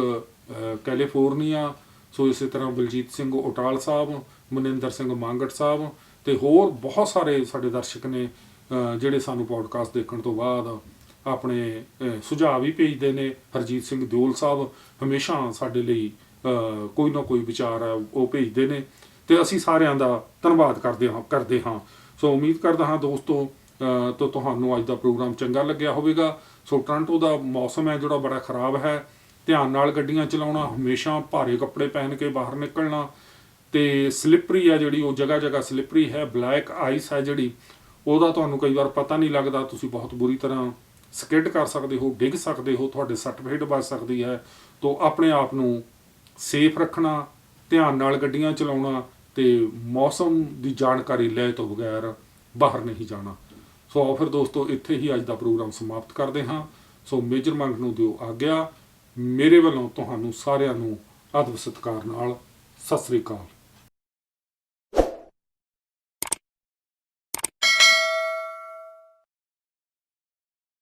ਕੈਲੀਫੋਰਨੀਆ, ਸੋ ਇਸੇ ਤਰ੍ਹਾਂ ਬਲਜੀਤ ਸਿੰਘ ਉਟਾਲ ਸਾਹਿਬ, ਮਨਿੰਦਰ ਸਿੰਘ ਮਾਂਗਟ ਸਾਹਿਬ, ਤੇ ਹੋਰ ਬਹੁਤ ਸਾਰੇ ਸਾਡੇ ਦਰਸ਼ਕ ਨੇ ਜਿਹੜੇ ਸਾਨੂੰ ਪੋਡਕਾਸਟ ਦੇਖਣ ਤੋਂ ਬਾਅਦ ਆਪਣੇ ਸੁਝਾਅ ਵੀ ਭੇਜਦੇ ਨੇ। ਹਰਜੀਤ ਸਿੰਘ ਦਿਓਲ ਸਾਹਿਬ ਹਮੇਸ਼ਾ ਸਾਡੇ ਲਈ ਕੋਈ ਨਾ ਕੋਈ ਵਿਚਾਰ ਹੈ ਉਹ ਭੇਜਦੇ ਨੇ, ਤੇ ਅਸੀਂ ਸਾਰਿਆਂ ਦਾ ਧੰਨਵਾਦ ਕਰਦੇ ਹਾਂ। ਸੋ ਉਮੀਦ ਕਰਦਾ ਹਾਂ ਦੋਸਤੋ ਤੋਂ ਤੁਹਾਨੂੰ ਅੱਜ ਦਾ ਪ੍ਰੋਗਰਾਮ ਚੰਗਾ ਲੱਗਿਆ ਹੋਵੇਗਾ। ਸੋ ਟੋਰਾਂਟੋ ਦਾ ਮੌਸਮ ਹੈ ਜਿਹੜਾ ਬੜਾ ਖਰਾਬ ਹੈ, ਧਿਆਨ ਨਾਲ ਗੱਡੀਆਂ ਚਲਾਉਣਾ, ਹਮੇਸ਼ਾ ਭਾਰੇ ਕੱਪੜੇ ਪਹਿਨ ਕੇ ਬਾਹਰ ਨਿਕਲਣਾ, ਤੇ ਸਲਿੱਪਰੀ ਹੈ ਜਿਹੜੀ, ਉਹ ਜਗ੍ਹਾ ਜਗ੍ਹਾ ਸਲਿੱਪਰੀ ਹੈ। ਬਲੈਕ ਆਈਸ ਹੈ ਜਿਹੜੀ, ਉਹਦਾ ਤੁਹਾਨੂੰ ਕਈ ਵਾਰ ਪਤਾ ਨਹੀਂ ਲੱਗਦਾ, ਤੁਸੀਂ ਬਹੁਤ ਬੁਰੀ ਤਰ੍ਹਾਂ ਸਕਿਡ ਕਰ ਸਕਦੇ ਹੋ, ਡਿੱਗ ਸਕਦੇ ਹੋ, ਤੁਹਾਡੇ ਸੱਟ ਫੇਟ ਵੱਜ ਸਕਦੀ ਹੈ। ਤੋਂ ਆਪਣੇ ਆਪ ਨੂੰ ਸੇਫ ਰੱਖਣਾ, ਧਿਆਨ ਨਾਲ ਗੱਡੀਆਂ ਚਲਾਉਣਾ, ਤੇ ਮੌਸਮ ਦੀ ਜਾਣਕਾਰੀ ਲੈ ਤੋਂ ਬਗੈਰ ਬਾਹਰ ਨਹੀਂ ਜਾਣਾ। ਸੋ ਆਓ ਫਿਰ ਦੋਸਤੋ ਇੱਥੇ ਹੀ ਅੱਜ ਦਾ ਪ੍ਰੋਗਰਾਮ ਸਮਾਪਤ ਕਰਦੇ ਹਾਂ। ਸੋ ਮੇਜਰ ਮੰਗ ਨੂੰ ਦਿਓ ਆਗਿਆ। ਮੇਰੇ ਵੱਲੋਂ ਤੁਹਾਨੂੰ ਸਾਰਿਆਂ ਨੂੰ ਅਦਬ ਸਤਿਕਾਰ ਨਾਲ ਸਤਿ ਸ੍ਰੀ ਅਕਾਲ।